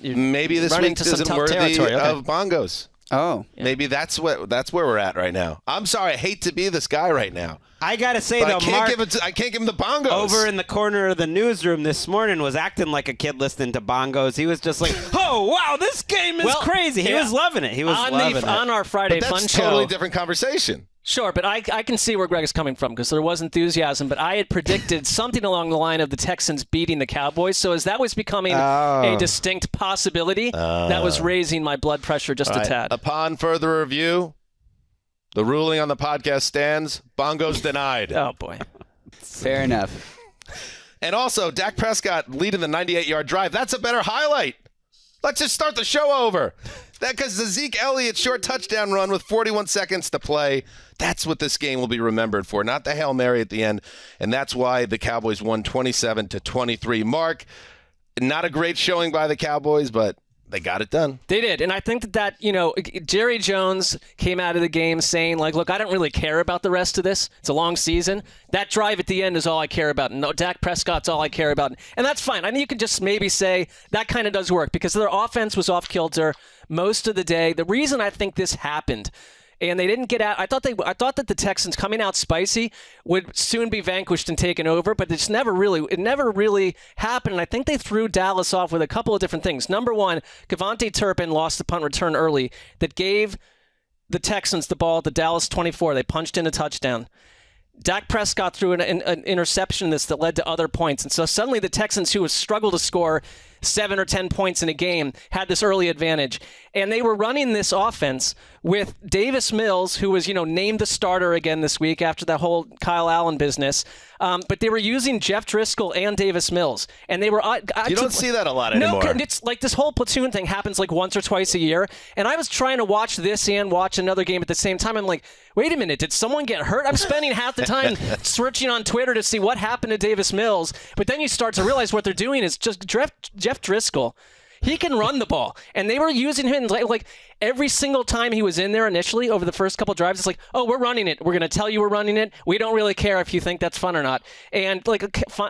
Maybe this week isn't worthy of bongos. Oh. Maybe that's where we're at right now. I'm sorry. I hate to be this guy right now. I got to say, But though, I can't give him the bongos. over in the corner of the newsroom this morning was acting like a kid listening to bongos. He was just like, oh, wow, this game is crazy. He was loving it. He was loving it. On our Friday But Fun that's Show. a totally different conversation. Sure, but I can see where Gregg is coming from because there was enthusiasm, but I had predicted something along the line of the Texans beating the Cowboys. So as that was becoming a distinct possibility, that was raising my blood pressure just a tad. Upon further review, the ruling on the podcast stands. Bongos denied. Oh, boy. Fair enough. And also, Dak Prescott leading the 98-yard drive. That's a better highlight. Let's just start the show over. Because the Zeke Elliott short touchdown run with 41 seconds to play, that's what this game will be remembered for, not the Hail Mary at the end. And that's why the Cowboys won 27-23. Marc, not a great showing by the Cowboys, but they got it done. They did. And I think that, Jerry Jones came out of the game saying, like, look, I don't really care about the rest of this. It's a long season. That drive at the end is all I care about. No, Dak Prescott's all I care about. And that's fine. I think you could just maybe say that kind of does work because their offense was off kilter most of the day. The reason I think this happened, and they didn't get out. I thought that the Texans coming out spicy would soon be vanquished and taken over, but it never really happened. And I think they threw Dallas off with a couple of different things. Number one, Kevontae Turpin lost the punt return early that gave the Texans the ball at the Dallas 24. They punched in a touchdown. Dak Prescott threw an interception that led to other points. And so suddenly the Texans, who have struggled to score 7 or 10 points in a game, had this early advantage. And they were running this offense with Davis Mills, who was, named the starter again this week after that whole Kyle Allen business. But they were using Jeff Driscoll and Davis Mills. And they were... You don't see that a lot anymore. No, it's like this whole platoon thing happens like once or twice a year. And I was trying to watch this and watch another game at the same time. I'm like, wait a minute, did someone get hurt? I'm spending half the time searching on Twitter to see what happened to Davis Mills. But then you start to realize what they're doing is just Jeff Driscoll. He can run the ball. And they were using him like every single time he was in there initially over the first couple drives. It's like, oh, we're running it. We're going to tell you we're running it. We don't really care if you think that's fun or not. And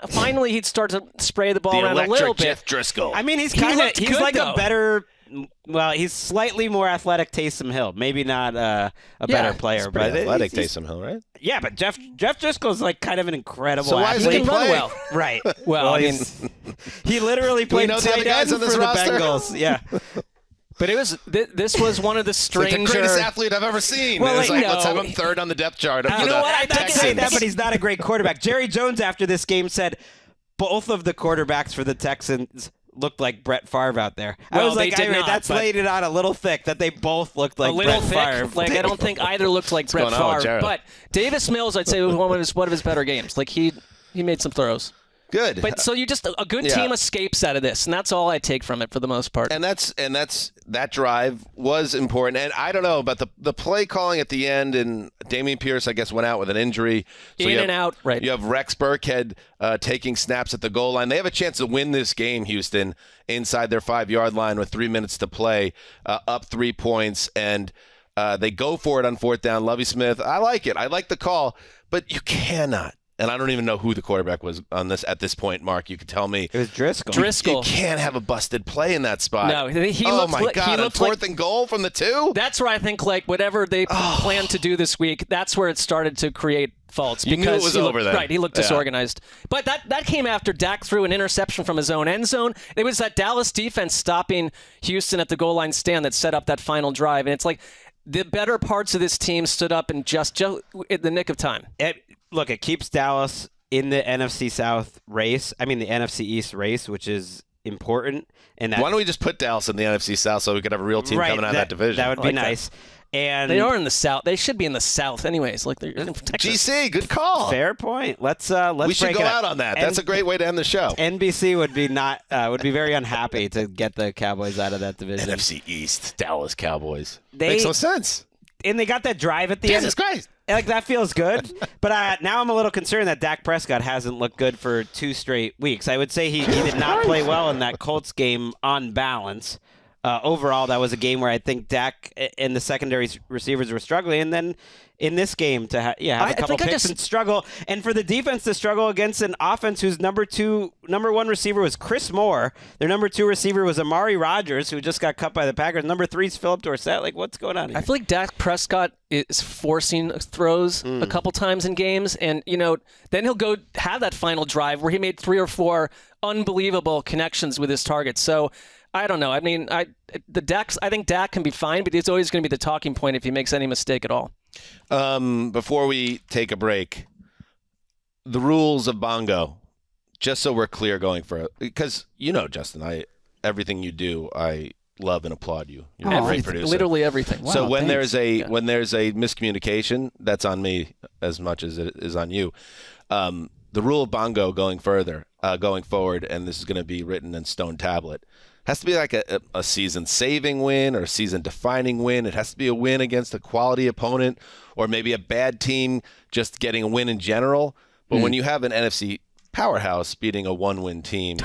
finally he'd start to spray the ball around a little bit. Jeff Driscoll. I mean, he's like a better... Well, he's slightly more athletic Taysom Hill. Maybe not a better player, but athletic Taysom Hill, right? Yeah, but Jeff Driscoll's like kind of an incredible. So why athlete. does he play? Well, right? Well, I mean, he literally played tight end for the Bengals. Yeah. But this was one of the stranger... It's like the greatest athlete I've ever seen. Well, let's have him third on the depth chart. You know what? I can say that, but he's not a great quarterback. Jerry Jones after this game said both of the quarterbacks for the Texans looked like Brett Favre out there. Well, I was like, that's laid it on a little thick that they both looked like Brett Favre. Like, I don't think either looked like Brett Favre. But Davis Mills, I'd say, was one of his better games. Like, he made some throws. Good. But so a good team escapes out of this, and that's all I take from it for the most part. And that drive was important. And I don't know about the play calling at the end, and Dameon Pierce, I guess, went out with an injury. So out, right. You have Rex Burkhead taking snaps at the goal line. They have a chance to win this game, Houston, inside their 5-yard line with 3 minutes to play, up 3 points, and they go for it on fourth down. Lovie Smith, I like it. I like the call, but you cannot. And I don't even know who the quarterback was on this at this point, Mark. You could tell me. It was Driscoll. You can't have a busted play in that spot. No, on fourth and goal from the 2? That's where I think whatever they planned to do this week, that's where it started to create faults. You knew it was over then. Right, he looked disorganized. But that came after Dak threw an interception from his own end zone. It was that Dallas defense stopping Houston at the goal line stand that set up that final drive. And it's like the better parts of this team stood up in just in the nick of time. Look, it keeps Dallas in the NFC the NFC East race, which is important. And why don't we just put Dallas in the NFC South so we could have a real team coming out of that division? That would be nice. And they are in the South. They should be in the South anyways. Like they're in Texas. GC, good call. Fair point. Let's we should go out on that. That's a great way to end the show. NBC would be very unhappy to get the Cowboys out of that division. NFC East, Dallas Cowboys. Makes no sense. And they got that drive at the end. Jesus Christ. Like, that feels good. But now I'm a little concerned that Dak Prescott hasn't looked good for 2 straight weeks. I would say he did not play well in that Colts game on balance. Overall, that was a game where I think Dak and the secondary receivers were struggling. And then in this game to have a couple picks and struggle. And for the defense to struggle against an offense whose number 1 receiver was Chris Moore. Their number 2 receiver was Amari Rodgers, who just got cut by the Packers. Number 3 is Phillip Dorsett. Like, what's going on here? I feel like Dak Prescott is forcing throws a couple times in games. And, then he'll go have that final drive where he made 3 or 4 unbelievable connections with his targets. So I don't know. I mean, I think Dak can be fine, but it's always going to be the talking point if he makes any mistake at all. Before we take a break, the rules of bongo, just so we're clear going for it, because Justin, everything you do, I love and applaud you. You're a great producer. Literally everything. Wow, so when there's a miscommunication, that's on me as much as it is on you. The rule of bongo going forward, and this is going to be written in stone tablet. Has to be like a season-saving win or a season-defining win. It has to be a win against a quality opponent or maybe a bad team just getting a win in general. But when you have an NFC powerhouse beating a one-win team,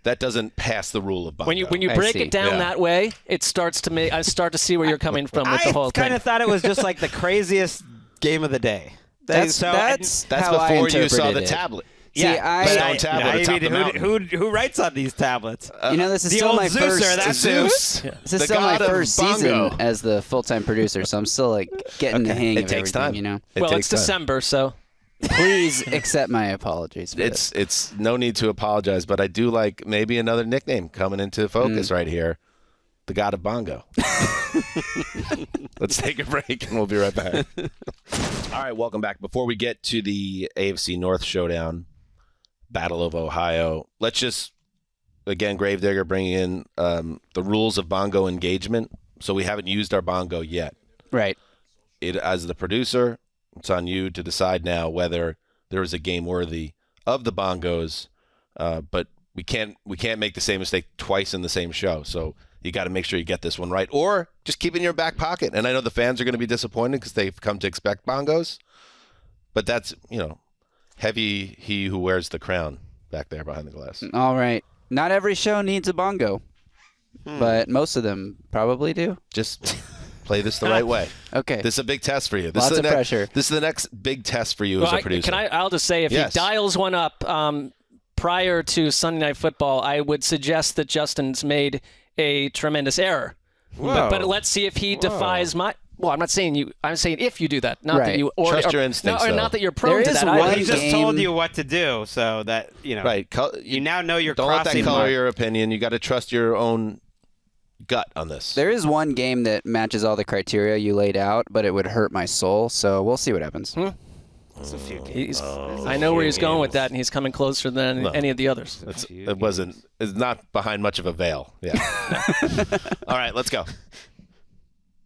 that doesn't pass the rule of bongo. When you break it down that way, it starts to make. I start to see where you're coming from with the whole thing. I kind of thought it was just like the craziest game of the day. That's how I before you saw interpreted the it. tablet. See, Stone tablet atop the mountain. Who writes on these tablets? This is the still old my Zeuser, first. that's Zeus. This is still my first season as the full-time producer, so I'm still like getting the hang of takes everything. time. Well, it's December, so please accept my apologies. For It's no need to apologize, but I do like maybe another nickname coming into focus right here. The God of Bongo. Let's take a break and we'll be right back. All right, welcome back. Before we get to the AFC North showdown, Battle of Ohio, let's just, again, Gravedigger bringing in the rules of bongo engagement. So we haven't used our bongo yet. Right. As the producer, it's on you to decide now whether there is a game worthy of the bongos, but we can't make the same mistake twice in the same show. So you got to make sure you get this one right, or just keep it in your back pocket. And I know the fans are going to be disappointed because they've come to expect bongos, but that's, heavy he who wears the crown back there behind the glass. All right. Not every show needs a bongo, but most of them probably do. Just play this the right way. Okay. This is a big test for you. Lots of pressure. This is the next big test for you as a producer. I'll just say, if he dials one up prior to Sunday Night Football, I would suggest that Justin's made a tremendous error. But let's see if he defies my. Well, I'm not saying you. I'm saying if you do that, not that you trust your instincts. or not that you're prone to that. He just told you what to do, so that Right. You now know you're don't crossing. Don't let that color your opinion. You got to trust your own gut on this. There is one game that matches all the criteria you laid out, but it would hurt my soul. So we'll see what happens. It's a few games. I know where he's going with that, and he's coming closer than any of the others. It's not behind much of a veil. Yeah. All right, let's go.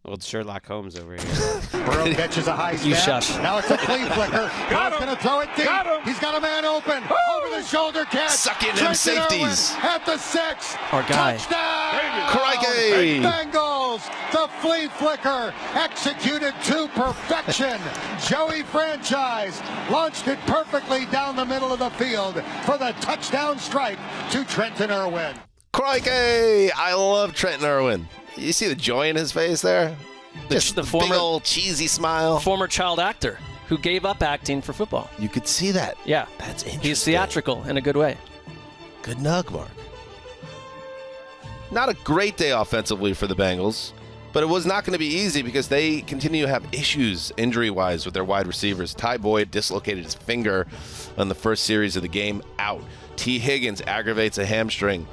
Old Sherlock Holmes over here. Burrow catches a high snap. You shush. Now it's a flea flicker. Burrow's going to throw it deep. He's got a man open. Over the shoulder catch. Suck in them safeties. At the 6. Our guy. Touchdown. Crikey. Bengals. The flea flicker executed to perfection. Joey Franchise launched it perfectly down the middle of the field for the touchdown strike to Trenton Irwin. Crikey. I love Trenton Irwin. You see the joy in his face there? Just the big old cheesy smile. Former child actor who gave up acting for football. You could see that. Yeah. That's interesting. He's theatrical in a good way. Good nug, Marc. Not a great day offensively for the Bengals, but it was not going to be easy because they continue to have issues injury-wise with their wide receivers. Ty Boyd dislocated his finger on the first series of the game, out. T. Higgins aggravates a hamstring.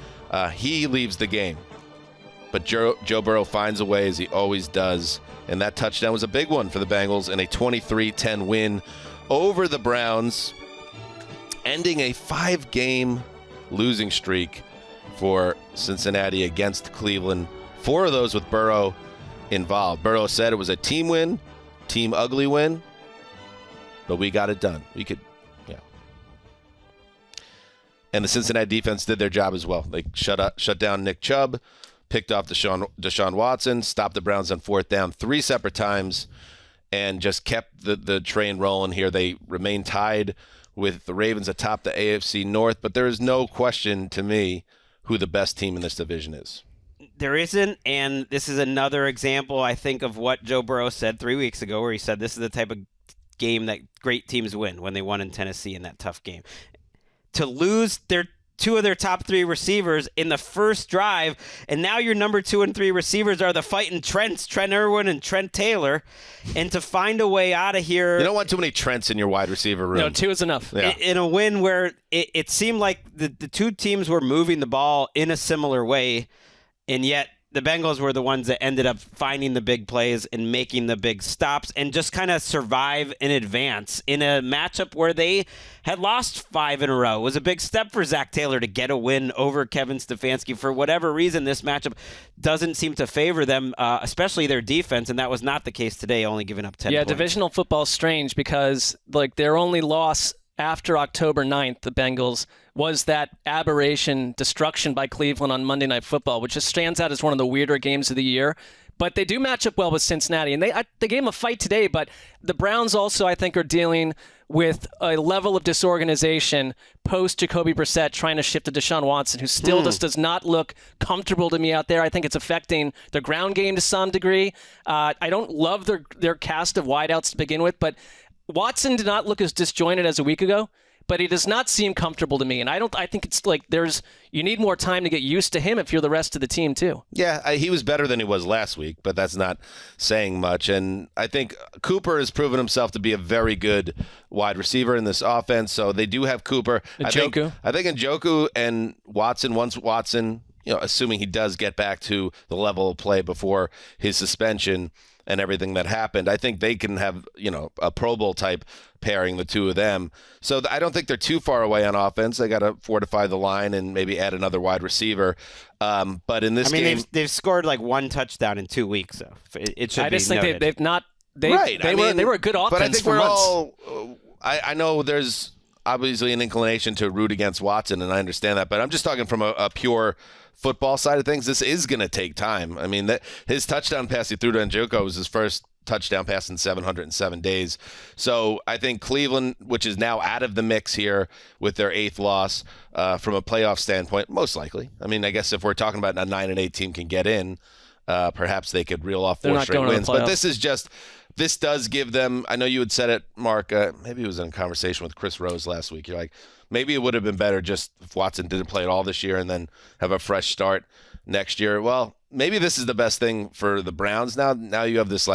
He leaves the game. But Joe Burrow finds a way, as he always does, and that touchdown was a big one for the Bengals in a 23-10 win over the Browns, ending a 5-game losing streak for Cincinnati against Cleveland. 4 of those with Burrow involved. Burrow said it was a team win, team ugly win, but we got it done. We could, yeah. And the Cincinnati defense did their job as well. They shut down Nick Chubb, picked off Deshaun Watson, stopped the Browns on 4th down 3 separate times, and just kept the train rolling here. They remain tied with the Ravens atop the AFC North, but there is no question to me who the best team in this division is. There isn't, and this is another example, I think, of what Joe Burrow said 3 weeks ago, where he said this is the type of game that great teams win, when they won in Tennessee in that tough game. To lose 2 of their top 3 receivers in the first drive, and now your number 2 and 3 receivers are the fighting Trents, Trent Irwin and Trent Taylor, and to find a way out of here. You don't want too many Trents in your wide receiver room. No, 2 is enough. Yeah. In a win where it seemed like the 2 teams were moving the ball in a similar way, and yet the Bengals were the ones that ended up finding the big plays and making the big stops and just kind of survive in advance in a matchup where they had lost 5 in a row. It was a big step for Zach Taylor to get a win over Kevin Stefanski. For whatever reason, this matchup doesn't seem to favor them, especially their defense, and that was not the case today, only giving up 10 points. Divisional football is strange because their only loss after October 9th, the Bengals, was that aberration destruction by Cleveland on Monday Night Football, which just stands out as one of the weirder games of the year. But they do match up well with Cincinnati, and they gave them a fight today, but the Browns also, I think, are dealing with a level of disorganization post Jacoby Brissett trying to shift to Deshaun Watson, who still just does not look comfortable to me out there. I think it's affecting their ground game to some degree. I don't love their cast of wideouts to begin with, but Watson did not look as disjointed as a week ago. But he does not seem comfortable to me, and I think it's like you need more time to get used to him if you're the rest of the team too. Yeah, he was better than he was last week, but that's not saying much. And I think Cooper has proven himself to be a very good wide receiver in this offense. So they do have Cooper. Njoku. I think Njoku and Watson. Once Watson, assuming he does get back to the level of play before his suspension and everything that happened, I think they can have, a Pro Bowl type pairing, the two of them. So I don't think they're too far away on offense. They got to fortify the line and maybe add another wide receiver. But in this game, they've scored like one touchdown in 2 weeks, so it should be I just think noted. they've not. They were a good offense. But I think for we're months. all. I know there's obviously an inclination to root against Watson, and I understand that. But I'm just talking from a pure football side of things. This is going to take time. I mean, his touchdown pass he threw to Njoku was his first touchdown pass in 707 days. So I think Cleveland, which is now out of the mix here with their 8th loss from a playoff standpoint, most likely. I mean, I guess if we're talking about a 9-8 team can get in, perhaps they could reel off 4 straight wins. But this does give them, I know you had said it, Mark, maybe it was in a conversation with Chris Rose last week. You're like, maybe it would have been better just if Watson didn't play at all this year and then have a fresh start next year. Well, maybe this is the best thing for the Browns now. Now you have this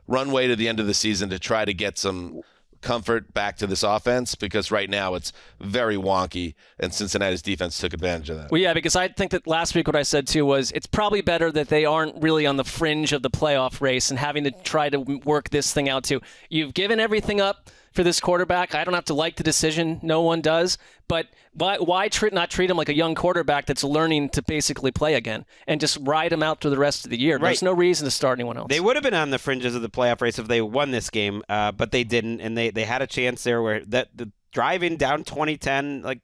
runway to the end of the season to try to get some comfort back to this offense, because right now it's very wonky, and Cincinnati's defense took advantage of that. Well, yeah, because I think that last week what I said too was it's probably better that they aren't really on the fringe of the playoff race and having to try to work this thing out too. You've given everything up for this quarterback. I don't have to like the decision. No one does. But why not treat him like a young quarterback that's learning to basically play again and just ride him out through the rest of the year? Right. There's no reason to start anyone else. They would have been on the fringes of the playoff race if they won this game, but they didn't, and they had a chance there where the driving down 2010,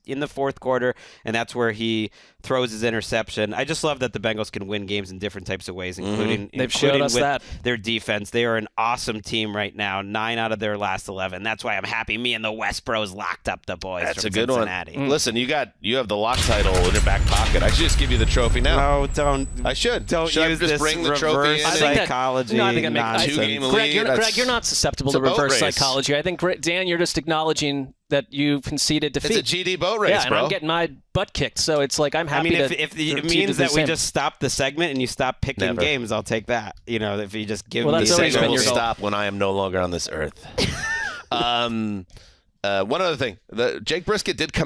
in the fourth quarter, and that's where he throws his interception. I just love that the Bengals can win games in different types of ways, including with their defense. They are an awesome team right now, 9 out of their last 11. That's why I'm happy me and the West Bros locked up the boys. That's from a good Cincinnati. one. Listen, you have the lock title in your back pocket. I should just give you the trophy now. No, don't. I should. Don't should use I just this bring the reverse trophy in? psychology. I think I make 2-game Greg, lead. You're not susceptible to reverse psychology. I think, Dan, you're just acknowledging that you've conceded defeat. It's a GD boat race, and bro. I'm getting my butt kicked, so it's like I'm happy. If it means that we just stop the segment and you stop picking games, I'll take that. If you just give me the segment will stop when I am no longer on this earth. One other thing, Jake Brisket did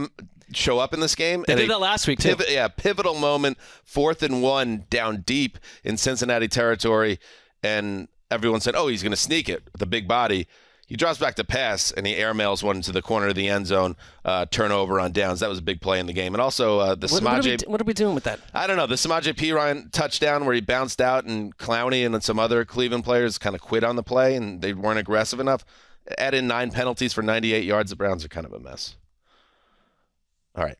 show up in this game. They did that last week too. Pivotal moment, 4th and 1 down deep in Cincinnati territory, and everyone said, "Oh, he's going to sneak it with a big body." He drops back to pass, and he airmails one into the corner of the end zone, turnover on downs. That was a big play in the game. And also the Samaje... What are we doing with that? I don't know. The Samaje Perine touchdown where he bounced out, and Clowney and some other Cleveland players kind of quit on the play, and they weren't aggressive enough. Add in 9 penalties for 98 yards. The Browns are kind of a mess. All right,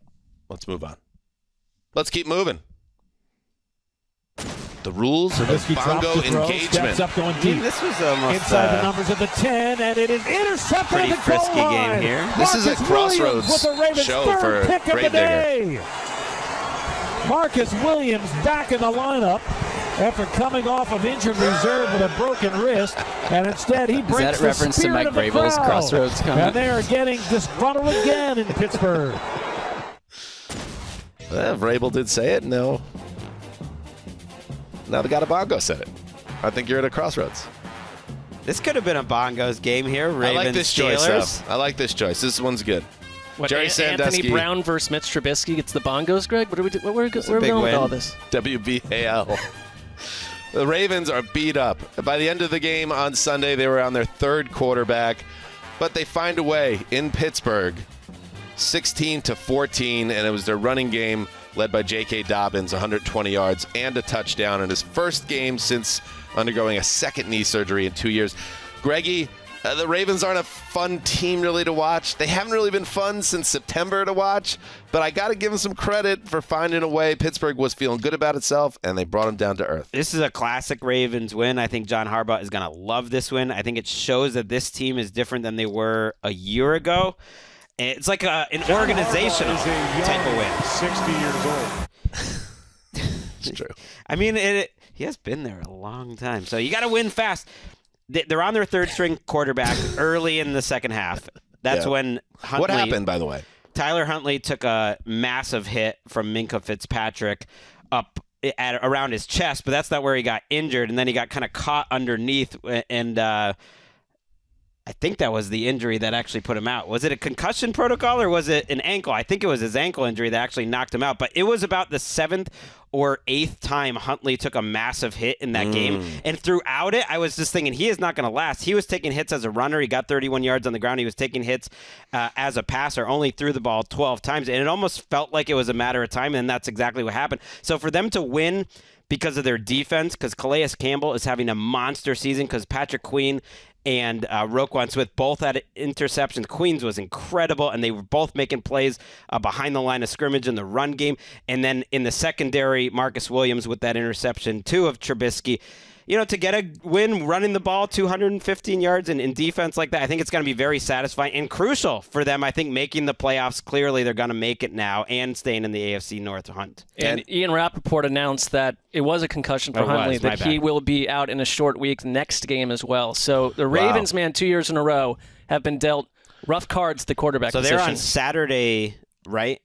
let's move on. Let's keep moving. The rules of the bongo engagement. Steps up going deep. This was almost inside the numbers of the 10, and it is intercepted. Pretty frisky game here. This is a Crossroads show for Gravedigger. Marcus Williams back in the lineup after coming off of injured reserve with a broken wrist, and instead he breaks the reference to Mike Vrabel's Crossroads comment? And they are getting disgruntled again in Pittsburgh. Vrabel did say it. No. Now the guy at Bongo said it. I think you're at a crossroads. This could have been a Bongos game here. Ravens, I like this Steelers. choice, though. I like this choice. This one's good. Jerry Sandusky. Anthony Brown versus Mitch Trubisky gets the Bongos, Greg? What are we doing? Where are we going with all this? WBAL. The Ravens are beat up. By the end of the game on Sunday, they were on their 3rd quarterback, but they find a way in Pittsburgh, 16-14, and it was their running game led by J.K. Dobbins, 120 yards and a touchdown in his first game since undergoing a second knee surgery in 2 years. Greggy, The Ravens aren't a fun team really to watch. They haven't really been fun since September to watch, but I got to give them some credit for finding a way. Pittsburgh was feeling good about itself, and they brought them down to earth. This is a classic Ravens win. I think John Harbaugh is going to love this win. I think it shows that this team is different than they were a year ago. It's like an organizational type of win. 60 years old. It's true. I mean, he has been there a long time, so you got to win fast. They're on their third-string quarterback early in the second half. That's when Huntley... What happened, by the way? Tyler Huntley took a massive hit from Minkah Fitzpatrick up around his chest, but that's not where he got injured, and then he got kind of caught underneath, and I think that was the injury that actually put him out. Was it a concussion protocol or was it an ankle? I think it was his ankle injury that actually knocked him out. But it was about the 7th or 8th time Huntley took a massive hit in that game. And throughout it, I was just thinking, he is not going to last. He was taking hits as a runner. He got 31 yards on the ground. He was taking hits as a passer, only threw the ball 12 times. And it almost felt like it was a matter of time, and that's exactly what happened. So for them to win because of their defense, because Calais Campbell is having a monster season, because Patrick Queen and Roquan Smith both had interceptions. Queens was incredible, and they were both making plays behind the line of scrimmage in the run game. And then in the secondary, Marcus Williams with that interception, too, of Trubisky. You know, to get a win running the ball 215 yards in defense like that, I think it's going to be very satisfying and crucial for them. I think making the playoffs, clearly they're going to make it now and staying in the AFC North hunt. And Ian Rappaport announced that it was a concussion for Huntley, that he will be out in a short week next game as well. So the Ravens, 2 years in a row, have been dealt rough cards at the quarterback position. So they're on Saturday, right?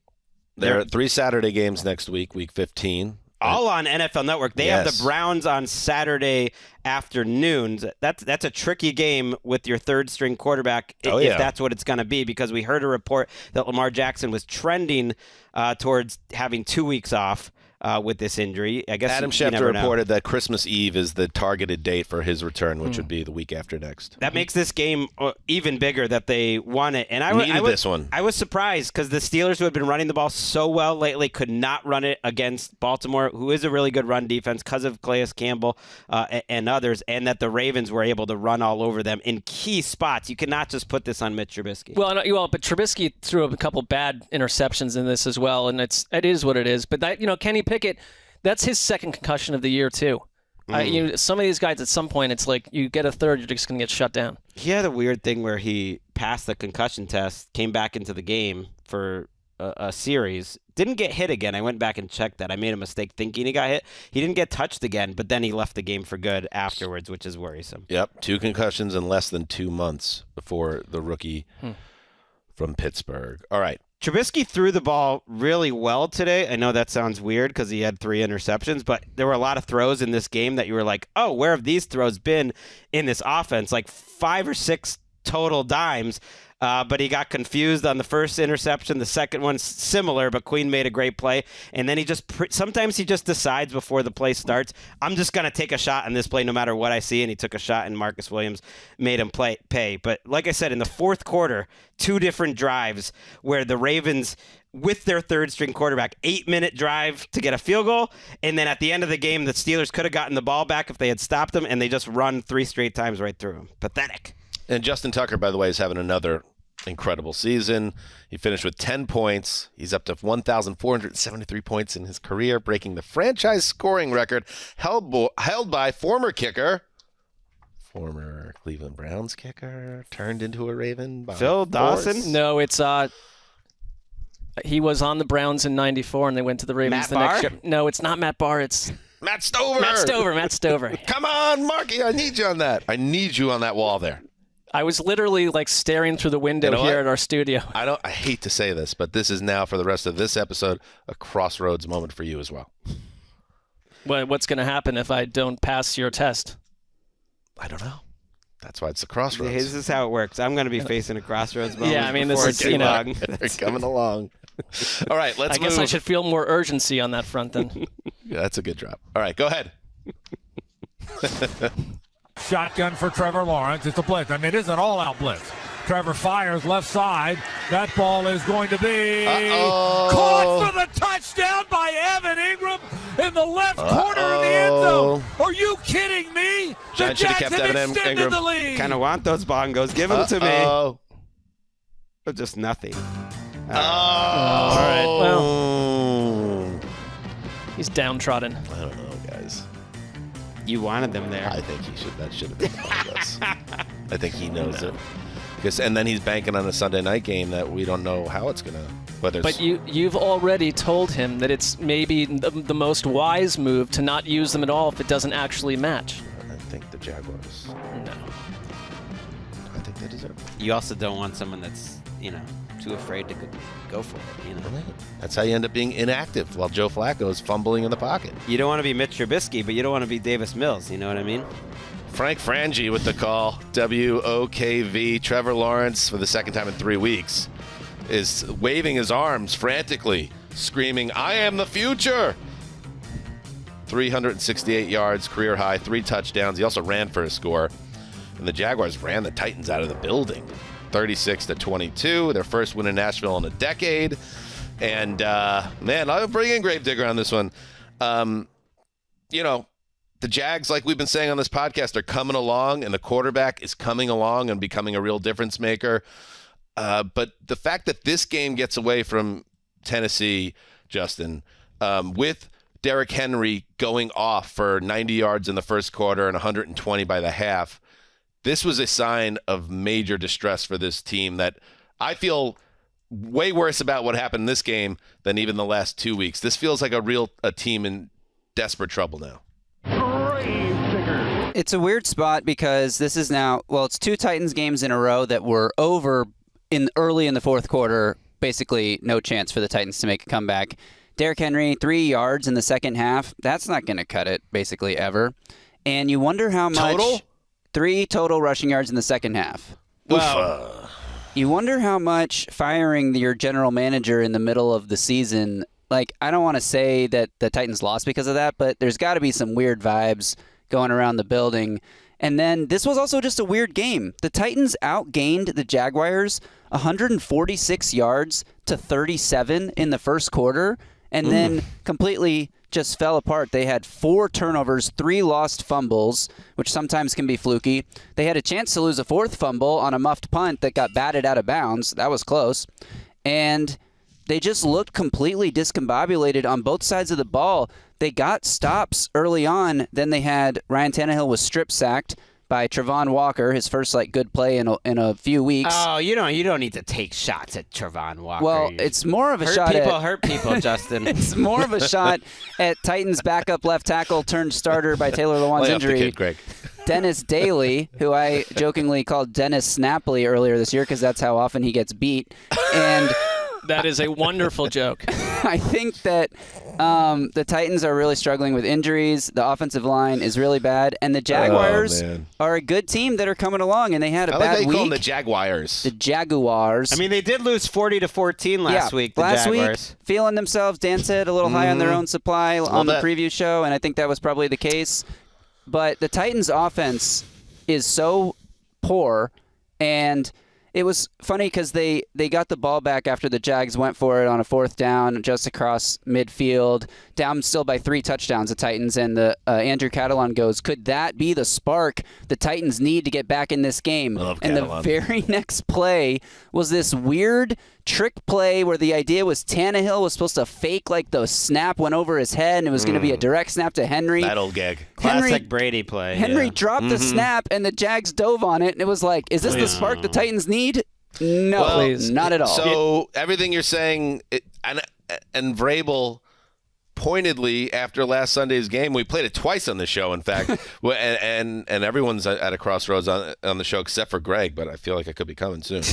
There are 3 Saturday games next week, week 15. All on NFL Network. They have the Browns on Saturday afternoons. That's a tricky game with your third-string quarterback if that's what it's going to be, because we heard a report that Lamar Jackson was trending towards having 2 weeks off with this injury. I guess Adam Schefter reported that Christmas Eve is the targeted date for his return, which would be the week after next. That makes this game even bigger that they won it. And I was surprised because the Steelers, who had been running the ball so well lately, could not run it against Baltimore, who is a really good run defense because of Calais Campbell and others, and that the Ravens were able to run all over them in key spots. You cannot just put this on Mitch Trubisky. But Trubisky threw a couple bad interceptions in this as well, and it is what it is. But that, Kenny Pickett, that's his second concussion of the year too. Some of these guys, at some point, it's like you get a third, you're just going to get shut down. He had a weird thing where he passed the concussion test, came back into the game for a series, didn't get hit again. I went back and checked that. I made a mistake thinking he got hit. He didn't get touched again, but then he left the game for good afterwards, which is worrisome. Yep, 2 concussions in less than 2 months before the rookie from Pittsburgh. All right. Trubisky threw the ball really well today. I know that sounds weird because he had 3 interceptions, but there were a lot of throws in this game that you were like, oh, where have these throws been in this offense? Like 5 or 6 total dimes. But he got confused on the first interception. The second one's similar, but Queen made a great play. And then sometimes he just decides before the play starts, I'm just going to take a shot on this play no matter what I see. And he took a shot, and Marcus Williams made him pay. But like I said, in the fourth quarter, 2 different drives where the Ravens, with their third-string quarterback, 8-minute drive to get a field goal. And then at the end of the game, the Steelers could have gotten the ball back if they had stopped them, and they just run 3 straight times right through them. Pathetic. And Justin Tucker, by the way, is having another incredible season. He finished with 10 points. He's up to 1,473 points in his career, breaking the franchise scoring record held by former Cleveland Browns kicker, turned into a Raven. Phil Dawson? No, it's he was on the Browns in '94, and they went to the Ravens next year. No, it's not Matt Barr. It's Matt Stover. Matt Stover. Come on, Marky, I need you on that. I need you on that wall there. I was literally staring through the window here at our studio. I hate to say this, but this is now, for the rest of this episode, a Crossroads moment for you as well. What's going to happen if I don't pass your test? I don't know. That's why it's the Crossroads. This is how it works. I'm going to be facing a Crossroads moment. Yeah, I mean, this is, long. They're coming along. All right, let's move. I guess I should feel more urgency on that front then. Yeah, that's a good drop. All right, go ahead. Shotgun for Trevor Lawrence. It's a blitz. I mean, it is an all-out blitz. Trevor fires left side. That ball is going to be caught for the touchdown by Evan Ingram in the left corner of the end zone. Are you kidding me? Giants should have kept Evan Ingram. Kind of want those bongos. Give them to me. But just nothing. All right. Well, he's downtrodden. I don't know, guys. You wanted them there. I think that should have been bongos. I think he knows it. And then he's banking on a Sunday night game that we don't know how it's gonna. But you've already told him that it's maybe the most wise move to not use them at all if it doesn't actually match. I think the Jaguars. No. I think they deserve it. You also don't want someone that's too afraid to go for it. Right. That's how you end up being inactive while Joe Flacco is fumbling in the pocket. You don't want to be Mitch Trubisky, but you don't want to be Davis Mills. You know what I mean? Frank Frangie with the call. WOKV. Trevor Lawrence, for the second time in 3 weeks, is waving his arms frantically, screaming, "I am the future!" 368 yards, career high, 3 touchdowns. He also ran for a score. And the Jaguars ran the Titans out of the building, 36-22. Their first win in Nashville in a decade. And, man, I'll bring in Gravedigger on this one. The Jags, like we've been saying on this podcast, are coming along, and the quarterback is coming along and becoming a real difference maker. But the fact that this game gets away from Tennessee, Justin, with Derrick Henry going off for 90 yards in the first quarter and 120 by the half, this was a sign of major distress for this team that I feel way worse about what happened in this game than even the last 2 weeks. This feels like a team in desperate trouble now. It's a weird spot because this is now, it's 2 Titans games in a row that were over early in the fourth quarter. Basically, no chance for the Titans to make a comeback. Derrick Henry, 3 yards in the second half. That's not going to cut it, basically, ever. And you wonder how much... Total? 3 total rushing yards in the second half. Wow. You wonder how much firing your general manager in the middle of the season... I don't want to say that the Titans lost because of that, but there's got to be some weird vibes going around the building. And then this was also just a weird game. The Titans outgained the Jaguars 146 yards to 37 in the first quarter, and then completely just fell apart. They had 4 turnovers, 3 lost fumbles, which sometimes can be fluky. They had a chance to lose a 4th fumble on a muffed punt that got batted out of bounds. That was close. And they just looked completely discombobulated on both sides of the ball. They got stops early on. Then they had Ryan Tannehill was strip sacked by Travon Walker, his first good play in a few weeks. Oh, you don't need to take shots at Travon Walker. Well, it's more of a shot at... Hurt people, Justin. It's more of a shot at Titans backup left tackle turned starter by Taylor Lewan's injury. The kid, Gregg. Dennis Daly, who I jokingly called Dennis Snapley earlier this year because that's how often he gets beat. And... That is a wonderful joke. I think that the Titans are really struggling with injuries. The offensive line is really bad. And the Jaguars are a good team that are coming along, and they had a bad week. I like how you call them the Jaguars. The Jaguars. I mean, they did lose 40-14 last week, the last Jaguars. Week, feeling themselves, Dan said, a little high on their own supply on the preview show, and I think that was probably the case. But the Titans' offense is so poor, and... It was funny because they got the ball back after the Jags went for it on a 4th down just across midfield, down still by 3 touchdowns, the Titans, and the Andrew Catalon goes, could that be the spark the Titans need to get back in this game? And the very next play was this weird trick play where the idea was Tannehill was supposed to fake the snap went over his head and it was going to be a direct snap to Henry. That old gag. Classic Brady play. Henry dropped the snap and the Jags dove on it, and it was is this the spark the Titans need? No, not at all. So everything you're saying, and Vrabel pointedly after last Sunday's game, we played it twice on the show, in fact, and everyone's at a crossroads on the show except for Gregg, but I feel like I could be coming soon.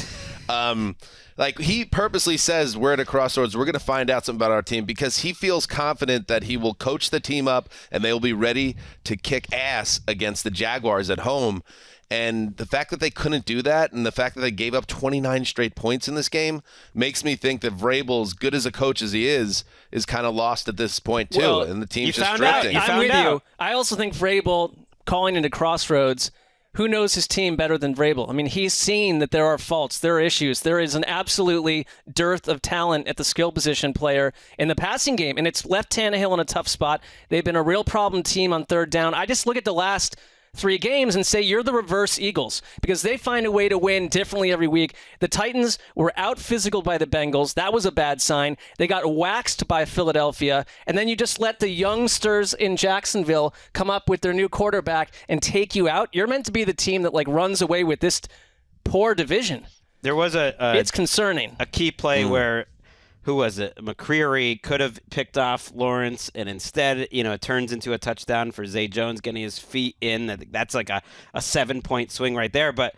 He purposely says we're at a crossroads. We're going to find out something about our team because he feels confident that he will coach the team up and they will be ready to kick ass against the Jaguars at home. And the fact that they couldn't do that and the fact that they gave up 29 straight points in this game makes me think that Vrabel, as good as a coach as he is kind of lost at this point too. Well, and the team's just drifting. I'm with you. I also think Vrabel calling into crossroads, who knows his team better than Vrabel? I mean, he's seen that there are faults, there are issues. There is an absolutely dearth of talent at the skill position player in the passing game, and it's left Tannehill in a tough spot. They've been a real problem team on 3rd down. I just look at the last 3 games and say you're the reverse Eagles because they find a way to win differently every week. The Titans were out physical by the Bengals. That was a bad sign. They got waxed by Philadelphia. And then you just let the youngsters in Jacksonville come up with their new quarterback and take you out. You're meant to be the team that runs away with this poor division. There was it's concerning. A key play where, who was it? McCreary could have picked off Lawrence, and instead, it turns into a touchdown for Zay Jones getting his feet in. I think that's like a 7-point swing right there. But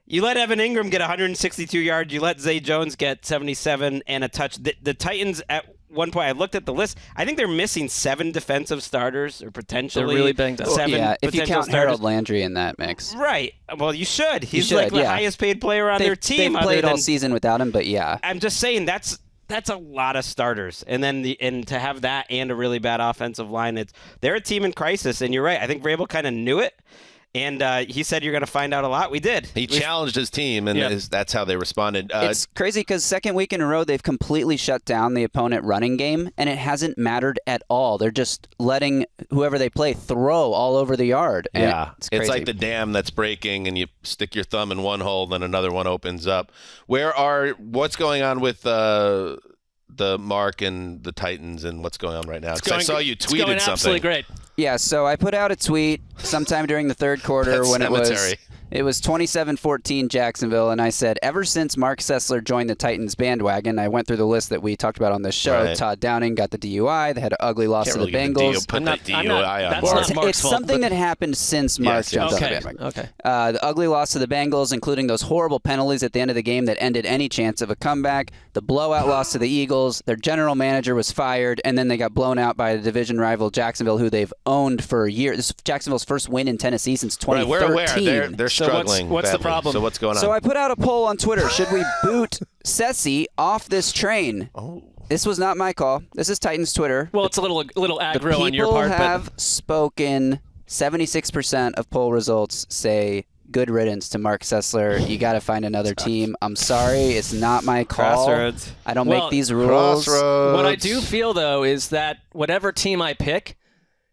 you let Evan Ingram get 162 yards. You let Zay Jones get 77 and a touch. The Titans at one point, I looked at the list. I think they're missing 7 defensive starters, or potentially. They're really banged up. 7 if you count starters. Harold Landry in that mix. Right. Well, you should. He's the highest paid player on their team. They've played all season without him, but yeah. I'm just saying that's a lot of starters, and then to have that and a really bad offensive line, they're a team in crisis. And you're right. I think Vrabel kind of knew it, and he said you're going to find out a lot. We did. He challenged his team, and that's how they responded. It's crazy because second week in a row they've completely shut down the opponent running game, and it hasn't mattered at all. They're just letting whoever they play throw all over the yard. And it's like the dam that's breaking, and you stick your thumb in one hole, then another one opens up. What's going on with the Marc and the Titans, and what's going on right now? Because I saw you tweeted it's going something. Absolutely great. Yeah, so I put out a tweet sometime during the third quarter when it was 27-14 Jacksonville, and I said, ever since Marc Sessler joined the Titans bandwagon, I went through the list that we talked about on this show. Right. Todd Downing got the DUI. They had an ugly loss to the Bengals. It's something that happened since Marc jumped on the bandwagon. Okay. The ugly loss to the Bengals, including those horrible penalties at the end of the game that ended any chance of a comeback. The blowout loss to the Eagles. Their general manager was fired, and then they got blown out by the division rival Jacksonville, who they've owned for a year. This is Jacksonville's first win in Tennessee since 2013. Right, we're aware. They're struggling. What's the badly. problem? So what's going on? So I put out a poll on Twitter. Should we boot Sessy off this train? Oh. This was not my call. This is Titans Twitter. Well, it's a little aggro on your part. People have spoken. 76% of poll results say good riddance to Marc Sessler. You got to find another team. I'm sorry. It's not my call. Crossroads. I don't make these rules. Crossroads. What I do feel, though, is that whatever team I pick,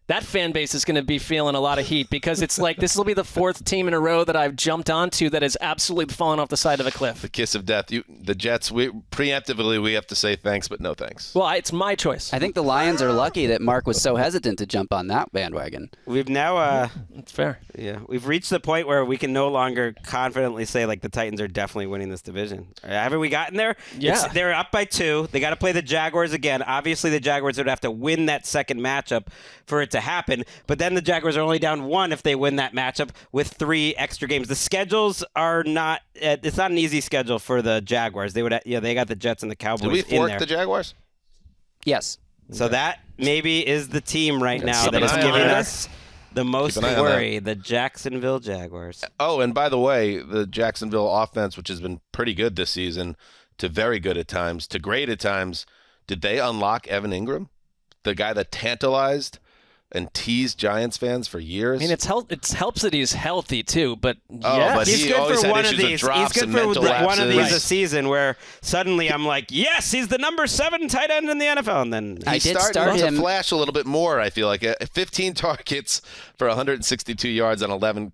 that fan base is going to be feeling a lot of heat because it's like this will be the 4th team in a row that I've jumped onto that has absolutely fallen off the side of a cliff. The kiss of death. The Jets, preemptively, we have to say thanks, but no thanks. Well, it's my choice. I think the Lions are lucky that Marc was so hesitant to jump on that bandwagon. We've now that's fair. Yeah, we've reached the point where we can no longer confidently say the Titans are definitely winning this division. Haven't we gotten there? Yeah. They're up by 2. They got to play the Jaguars again. Obviously, the Jaguars would have to win that second matchup for it to happen. But then the Jaguars are only down 1 if they win that matchup with 3 extra games. The schedules are not. It's not an easy schedule for the Jaguars. They got the Jets and the Cowboys. Did we fork in there. the Jaguars? Yes. So that maybe is the team right now that is giving us the most worry, the Jacksonville Jaguars. Oh, and by the way, the Jacksonville offense, which has been pretty good this season, to very good at times, to great at times, did they unlock Evan Ingram? The guy that tantalized and teased Giants fans for years. I mean, it helps that he's healthy too, but but he's good for one of these. He's good for one of these a season where suddenly I'm like, yes, he's the number 7 tight end in the NFL, and then he's starting to flash a little bit more. I feel like 15 targets for 162 yards on 11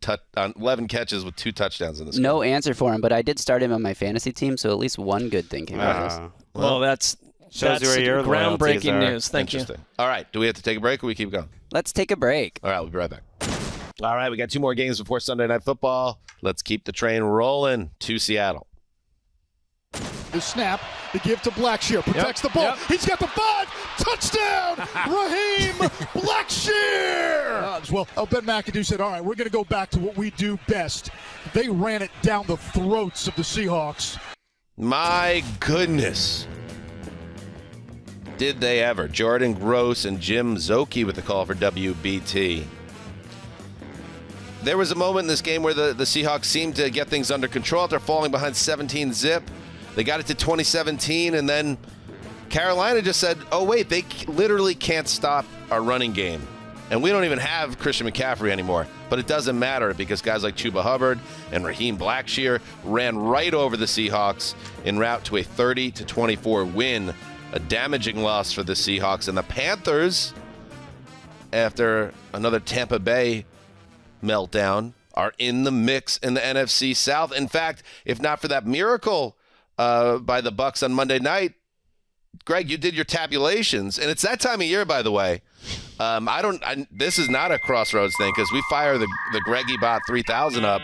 catches with 2 touchdowns in this game. No answer for him, but I did start him on my fantasy team, so at least one good thing came out of this. Well, that's where your groundbreaking news. Thank you. All right, do we have to take a break or we keep going? Let's take a break. All right, we'll be right back. All right, we got 2 more games before Sunday Night Football. Let's keep the train rolling to Seattle. The snap, the give to Blackshear, protects the ball. Yep. He's got the 5, touchdown, Raheem Blackshear. Well, Ben McAdoo said, all right, we're going to go back to what we do best. They ran it down the throats of the Seahawks. My goodness. Did they ever? Jordan Gross and Jim Zoki with the call for WBT. There was a moment in this game where the Seahawks seemed to get things under control after falling behind 17-zip. They got it to 2017, and then Carolina just said, oh, wait, they literally can't stop our running game. And we don't even have Christian McCaffrey anymore. But it doesn't matter because guys like Chuba Hubbard and Raheem Blackshear ran right over the Seahawks en route to a 30-24 win. A damaging loss for the Seahawks. And the Panthers, after another Tampa Bay meltdown are in the mix in the NFC South. In fact, if not for that miracle by the Bucs on Monday night, Gregg, you did your tabulations, and it's that time of year, by the way. This is not a Crossroads thing because we fire the Greggy Bot 3000 up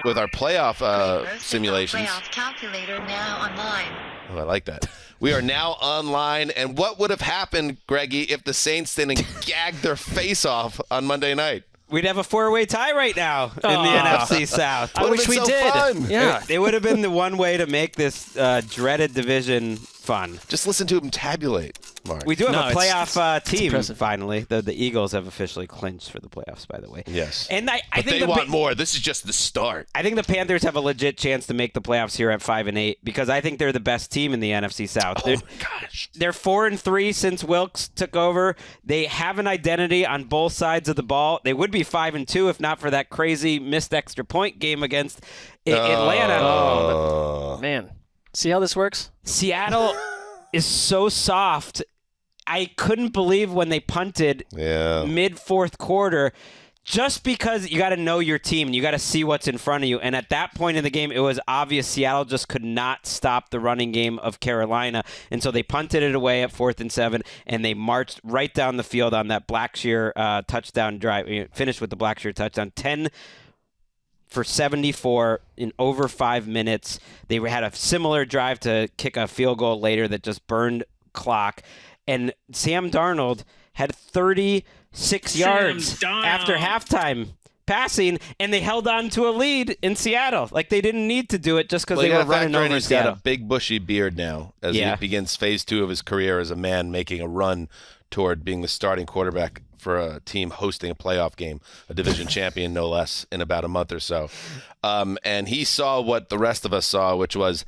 with our playoff simulations. Playoff calculator now online. Oh, I like that. We are now online, and what would have happened, Greggy, if the Saints didn't gag their face off on Monday night? We'd have a 4-way tie right now in the NFC South. I wish we did. Fun. Yeah. It would have been the one way to make this dreaded division fun. Just listen to him tabulate, Marc. We do have a playoff team, impressive. finally. The Eagles have officially clinched for the playoffs, by the way. Yes. And I But think they want more. This is just the start. I think the Panthers have a legit chance to make the playoffs here at 5-8 because I think they're the best team in the NFC South. Oh, my gosh. They're 4-3 since Wilkes took over. They have an identity on both sides of the ball. They would be 5-2 if not for that crazy missed extra point game against Atlanta. Oh, man. See how this works? Seattle is so soft. I couldn't believe when they punted mid-fourth quarter just because you got to know your team and you got to see what's in front of you. And at that point in the game, it was obvious Seattle just could not stop the running game of Carolina. And so they punted it away at 4th and 7, and they marched right down the field on that Blackshear touchdown drive. Finished with the Blackshear touchdown. 10 for 74 in over 5 minutes. They had a similar drive to kick a field goal later that just burned clock. And Sam Darnold had 36 yards after halftime passing, and they held on to a lead in Seattle. Like they didn't need to do it just because they were running over He's Seattle. got a big bushy beard now as he begins phase 2 of his career as a man making a run toward being the starting quarterback for a team hosting a playoff game, a division champion no less, in about a month or so. And he saw what the rest of us saw, which was,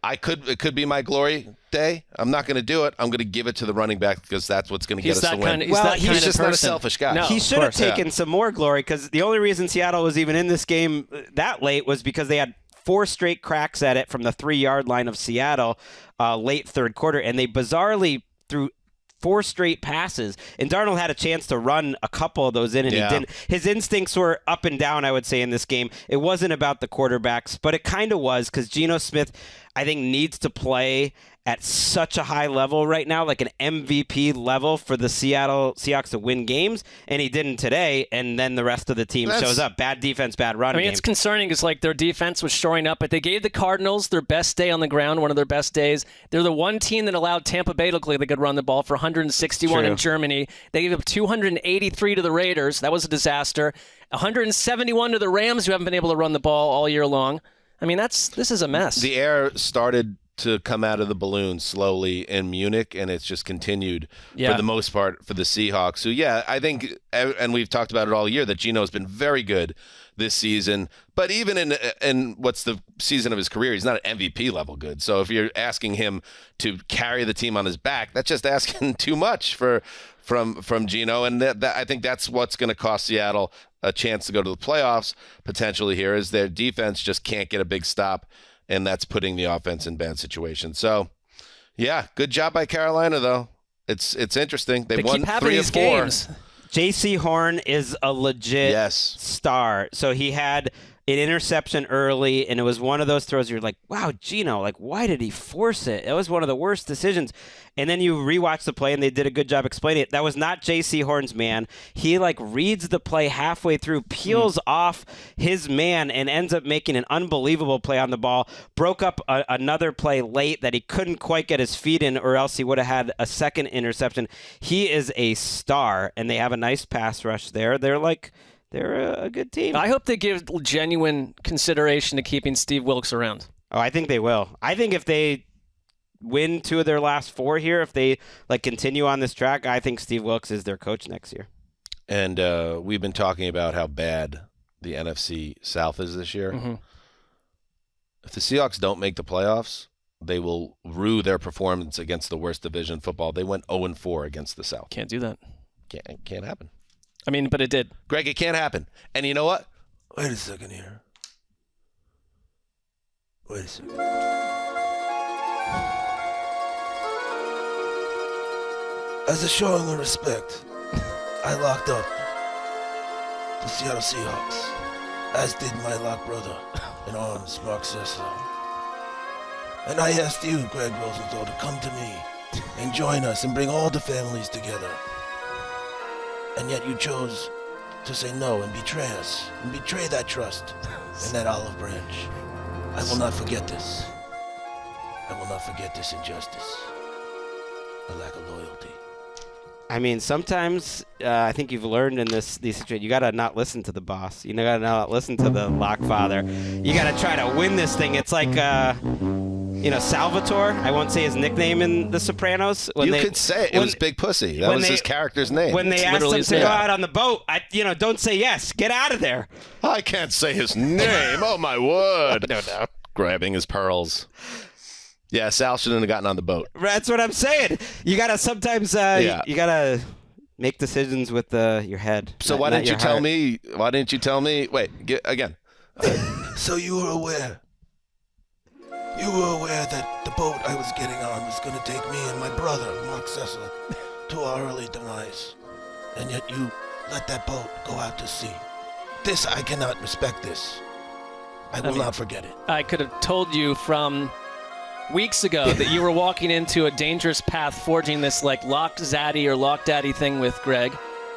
it could be my glory day. I'm not going to do it. I'm going to give it to the running back because that's what's going to get us the win. He's just not a selfish guy. No, he should have taken some more glory because the only reason Seattle was even in this game that late was because they had 4 straight cracks at it from the 3-yard line of Seattle late third quarter, and they bizarrely threw 4 straight passes, and Darnold had a chance to run a couple of those in, and he didn't. His instincts were up and down, I would say, in this game. It wasn't about the quarterbacks, but it kind of was because Geno Smith, I think, needs to play at such a high level right now, like an MVP level for the Seattle Seahawks to win games, and he didn't today, and then the rest of the team shows up. Bad defense, bad run game. It's concerning because like their defense was shoring up, but they gave the Cardinals their best day on the ground, one of their best days. They're the one team that allowed Tampa Bay to look like they could run the ball for 161 in Germany. They gave up 283 to the Raiders. That was a disaster. 171 to the Rams, who haven't been able to run the ball all year long. I mean, this is a mess. The air started to come out of the balloon slowly in Munich, and it's just continued for the most part for the Seahawks. So, I think, and we've talked about it all year, that Geno's been very good this season. But even in what's the season of his career, he's not an MVP level good. So if you're asking him to carry the team on his back, that's just asking too much from Geno. And that I think that's what's going to cost Seattle a chance to go to the playoffs potentially here, is their defense just can't get a big stop. And that's putting the offense in bad situations. So, good job by Carolina, though. It's interesting. They won 3 of 4 games. J.C. Horn is a legit star. So he had an interception early, and it was one of those throws you're like, wow, Geno, like, why did he force it? It was one of the worst decisions. And then you rewatch the play, and they did a good job explaining it. That was not J.C. Horn's man. He, reads the play halfway through, peels off his man, and ends up making an unbelievable play on the ball. Broke up another play late that he couldn't quite get his feet in, or else he would have had a second interception. He is a star, and they have a nice pass rush there. They're a good team. I hope they give genuine consideration to keeping Steve Wilkes around. Oh, I think they will. I think if they win 2 of their last 4 here, if they continue on this track, I think Steve Wilkes is their coach next year. And we've been talking about how bad the NFC South is this year. Mm-hmm. If the Seahawks don't make the playoffs, they will rue their performance against the worst division in football. They went 0-4 against the South. Can't do that. Can't happen. I mean, but it did. Gregg, it can't happen. And you know what? Wait a second here. Wait a second. As a showing of respect, I locked up the Seattle Seahawks, as did my lock brother in arms, Marc Sessler. And I asked you, Gregg Rosenthal, to come to me and join us and bring all the families together. And yet you chose to say no and betray us, and betray that trust and that olive branch. I will not forget this. I will not forget this injustice. A lack of loyalty. I mean, sometimes I think you've learned in these situations, you got to not listen to the boss. You got to not listen to the lock father. You got to try to win this thing. It's like, Salvatore. I won't say his nickname in The Sopranos. You could say it. It was Big Pussy. That was his character's name. When they asked him to go out on the boat, don't say yes. Get out of there. I can't say his name. Oh, my word. No. Grabbing his pearls. Yeah, Sal shouldn't have gotten on the boat. That's what I'm saying. You got to sometimes, you got to make decisions with your head. So why didn't you tell me? Why didn't you tell me? Wait, again. So you were aware. You were aware that the boat I was getting on was going to take me and my brother, Marc Sessler, to our early demise. And yet you let that boat go out to sea. This, I cannot respect this. I will not forget it. I could have told you from weeks ago that you were walking into a dangerous path, forging this lock zaddy or lock daddy thing with Gregg.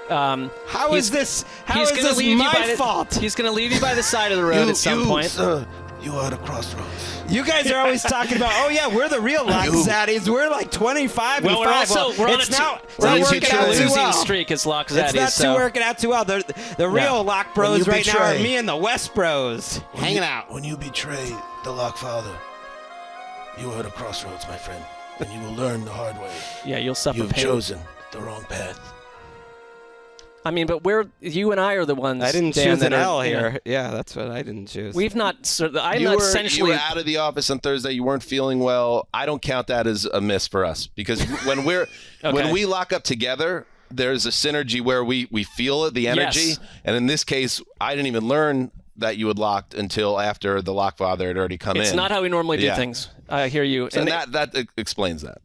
How is this my fault? He's going to leave you by the side of the road at some point. Sir, you are at a crossroads. You guys are always talking about, we're the real lock zaddies. We're like 25 and 5. We're on a losing streak as lock zaddies. It's not working out too well. The real lock bros right now are me and the West bros hanging out. When you betray the lock father, you are at a crossroads, my friend, and you will learn the hard way. Yeah, you'll suffer pain. You've chosen the wrong path. I mean, but you and I are the ones. I didn't choose an L here. Yeah, that's what I didn't choose. We've not. You were out of the office on Thursday. You weren't feeling well. I don't count that as a miss for us because when when we lock up together, there's a synergy where we feel it, the energy. Yes. And in this case, I didn't even learn that you had locked until after the lock father had already come in. It's not how we normally do things. I hear you. So that explains that.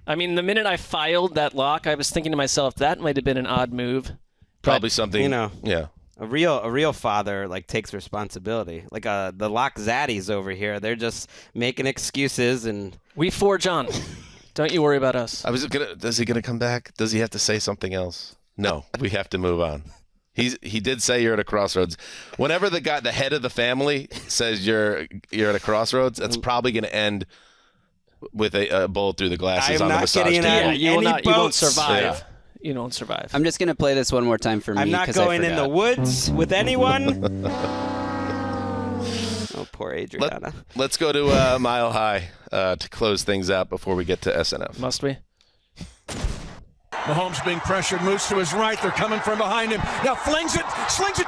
I mean, the minute I filed that lock, I was thinking to myself, that might have been an odd move. Probably something, yeah. A real father takes responsibility. The lock zaddies over here, they're just making excuses and we forge on. Don't you worry about us. Is he gonna come back? Does he have to say something else? No, we have to move on. He did say you're at a crossroads. Whenever the head of the family says you're at a crossroads, that's probably gonna end with a bullet through the glasses on the massage table. You won't survive. Yeah. You don't survive. I'm just going to play this one more time for me. I'm not going in the woods with anyone. Oh, poor Adriana. Let's go to Mile High to close things out before we get to SNF. Must we? Mahomes being pressured, moves to his right. They're coming from behind him. Now slings it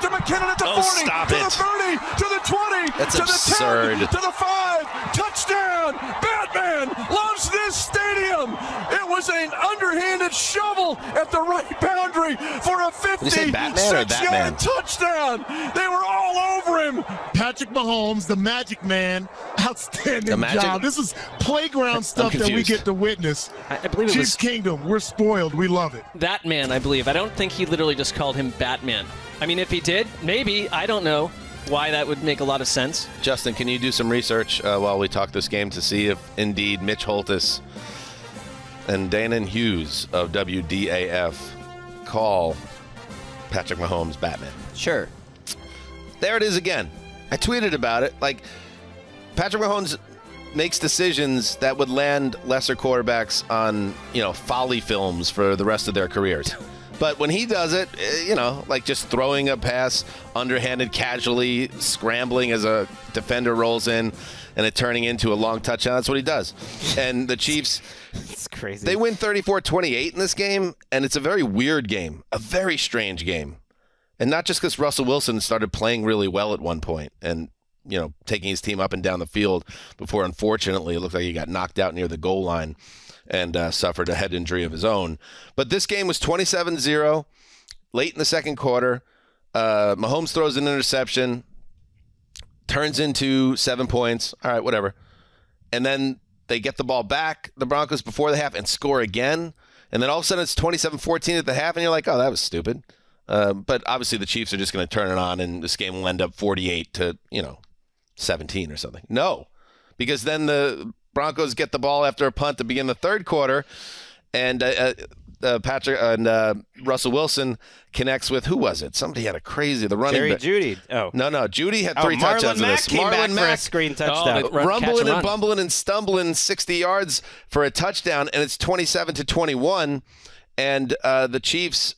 to McKinnon at the 40, stop to it. the 30, to the 20, That's to absurd. the 10, to the 5. Touchdown! Batman loves this stadium. It was an underhanded shovel at the right boundary for a 56-yard touchdown. They were all over him. Patrick Mahomes, the Magic Man, outstanding job. This is playground stuff that we get to witness. I believe it Chiefs was Kingdom. We're spoiled. We love it. That man, I believe. I don't think he literally just called him Batman. I mean, if he did, maybe. I don't know why that would make a lot of sense. Justin, can you do some research while we talk this game to see if indeed Mitch Holthus and Danon Hughes of WDAF call Patrick Mahomes Batman? Sure. There it is again. I tweeted about it. Patrick Mahomes makes decisions that would land lesser quarterbacks on, folly films for the rest of their careers. But when he does it, just throwing a pass underhanded casually, scrambling as a defender rolls in, and it turning into a long touchdown, that's what he does. And the Chiefs, it's crazy. They win 34-28 in this game, and it's a very weird game, a very strange game. And not just because Russell Wilson started playing really well at one point and, taking his team up and down the field before, unfortunately, it looked like he got knocked out near the goal line and suffered a head injury of his own. But this game was 27-0 late in the second quarter. Mahomes throws an interception, turns into 7 points. All right, whatever. And then they get the ball back, the Broncos, before the half and score again. And then all of a sudden it's 27-14 at the half, and you're like, oh, that was stupid. But obviously the Chiefs are just going to turn it on, and this game will end up 48 to 17 or something. No, because then the Broncos get the ball after a punt to begin the third quarter, and Patrick and Russell Wilson connects with, who was it? Somebody had the running back. Judy. Oh. No. Judy had 3 touchdowns. Marlon Mack for a screen touchdown. Rumbling and bumbling and stumbling 60 yards for a touchdown, and it's 27-21. And the Chiefs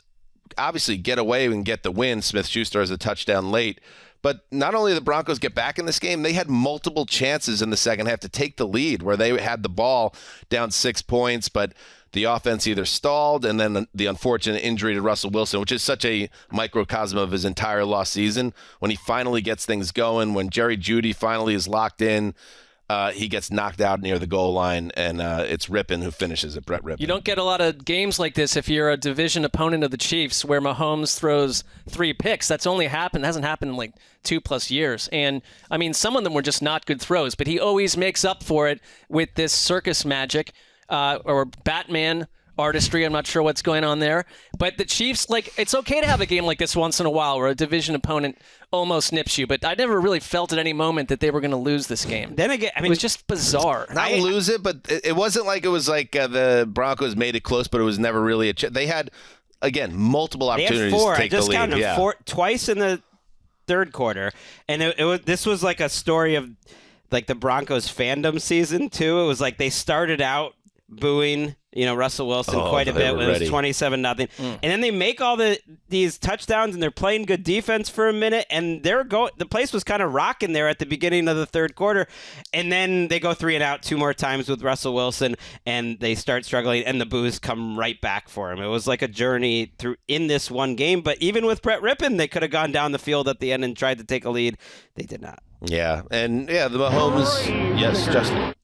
obviously get away and get the win. Smith-Schuster has a touchdown late. But not only did the Broncos get back in this game, they had multiple chances in the second half to take the lead, where they had the ball down 6 points, but the offense either stalled, and then the unfortunate injury to Russell Wilson, which is such a microcosm of his entire lost season. When he finally gets things going, when Jerry Jeudy finally is locked in, he gets knocked out near the goal line, and it's Rippon who finishes it, Brett Rippon. You don't get a lot of games like this if you're a division opponent of the Chiefs where Mahomes throws 3 picks. That's only hasn't happened in like 2+ years. And, I mean, some of them were just not good throws, but he always makes up for it with this circus magic or Batman artistry. I'm not sure what's going on there. But the Chiefs, it's okay to have a game like this once in a while where a division opponent almost nips you, but I never really felt at any moment that they were going to lose this game. Then again, I mean, it was just bizarre. Not lose it, but it wasn't like it was like the Broncos made it close, but it was never really they had, again, multiple opportunities to take the lead. I just counted them twice in the third quarter, and this was like a story of like the Broncos fandom season too. It was like they started out booing Russell Wilson quite a bit when it was 27-0. And then they make all these touchdowns, and they're playing good defense for a minute, and the place was kind of rocking there at the beginning of the third quarter. And then they go 3 and out 2 more times with Russell Wilson, and they start struggling, and the boos come right back for him. It was like a journey through in this one game. But even with Brett Rippon, they could have gone down the field at the end and tried to take a lead. They did not. Yeah, and the Mahomes, yes, Justin.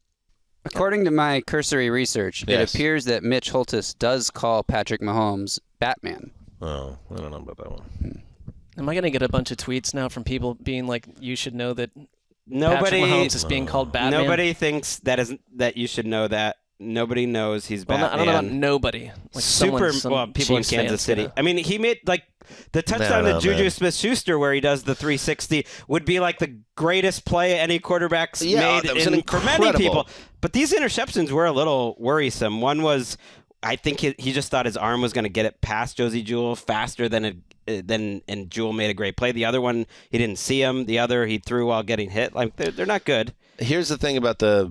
According to my cursory research, it appears that Mitch Holthus does call Patrick Mahomes Batman. Oh, I don't know about that one. Am I going to get a bunch of tweets now from people being like, you should know that Patrick Mahomes is being called Batman? Nobody thinks that you should know that. Nobody knows he's Batman. I don't know about nobody. Like people in Kansas City. I mean, he made the touchdown to Juju Smith-Schuster where he does the 360 would be like the greatest play any quarterback's made for many people. But these interceptions were a little worrisome. One was, I think he just thought his arm was going to get it past Josie Jewell faster than Jewell made a great play. The other one, he didn't see him. The other, he threw while getting hit. Like they're not good. Here's the thing about the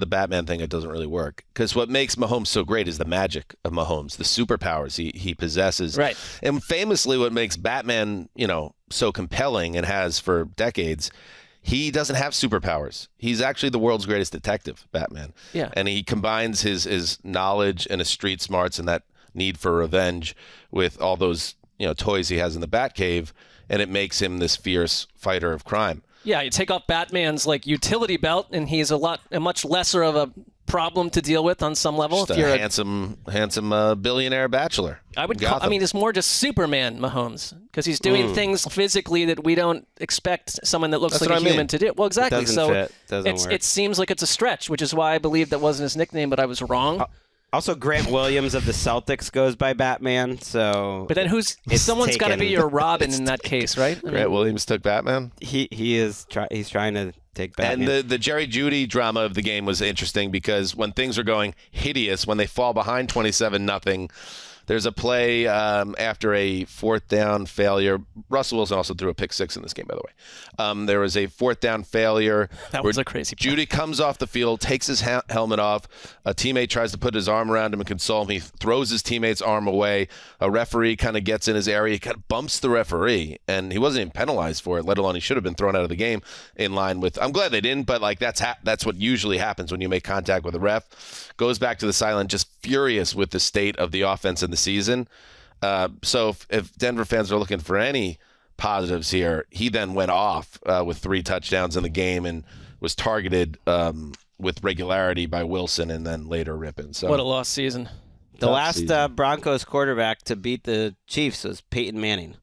Batman thing, it doesn't really work, because what makes Mahomes so great is the magic of Mahomes, the superpowers he possesses. Right. And famously, what makes Batman, so compelling and has for decades, he doesn't have superpowers. He's actually the world's greatest detective, Batman. Yeah. And he combines his knowledge and his street smarts and that need for revenge with all those, toys he has in the Batcave, and it makes him this fierce fighter of crime. Yeah, you take off Batman's utility belt, and he's a much lesser of a problem to deal with on some level. Just a handsome billionaire bachelor. I would it's more just Superman Mahomes, because he's doing things physically that we don't expect someone that looks like a human to do. Well, exactly. It doesn't work. It seems like it's a stretch, which is why I believe that wasn't his nickname, but I was wrong. Also, Grant Williams of the Celtics goes by Batman, so. But then someone's got to be your Robin in that case, right? Grant Williams took Batman. He's trying to take Batman. And the Jerry Jeudy drama of the game was interesting, because when things are going hideous, when they fall behind 27-0, there's a play after a 4th down failure. Russell Wilson also threw a pick 6 in this game, by the way. There was a 4th down failure. That was a crazy play. Jeudy comes off the field, takes his helmet off. A teammate tries to put his arm around him and console him. He throws his teammate's arm away. A referee kind of gets in his area. He kind of bumps the referee, and he wasn't even penalized for it, let alone he should have been thrown out of the game in line with – I'm glad they didn't, but that's what usually happens when you make contact with a ref. Goes back to the sideline, just furious with the state of the offense in the season. So if Denver fans are looking for any positives here, he then went off with 3 touchdowns in the game and was targeted with regularity by Wilson and then later Rippon. So what a lost season. The last Broncos quarterback to beat the Chiefs was Peyton Manning.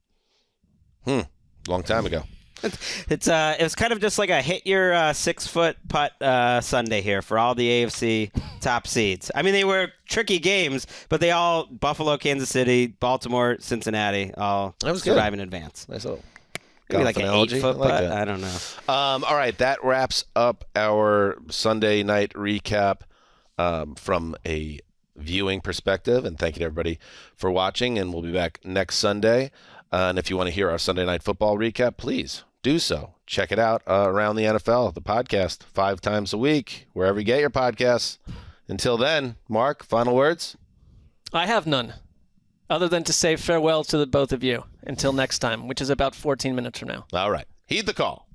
Long time ago. It was kind of just like a hit your 6-foot putt Sunday here for all the AFC top seeds. I mean, they were tricky games, but they all Buffalo, Kansas City, Baltimore, Cincinnati all survive in advance. Nice little maybe like an analogy. 8-foot like putt. that. I don't know. All right, that wraps up our Sunday night recap from a viewing perspective, and thank you to everybody for watching, and we'll be back next Sunday. And if you want to hear our Sunday Night Football recap, please do so. Check it out Around the NFL, the podcast, 5 times a week, wherever you get your podcasts. Until then, Marc, final words? I have none, other than to say farewell to the both of you until next time, which is about 14 minutes from now. All right. Heed the call.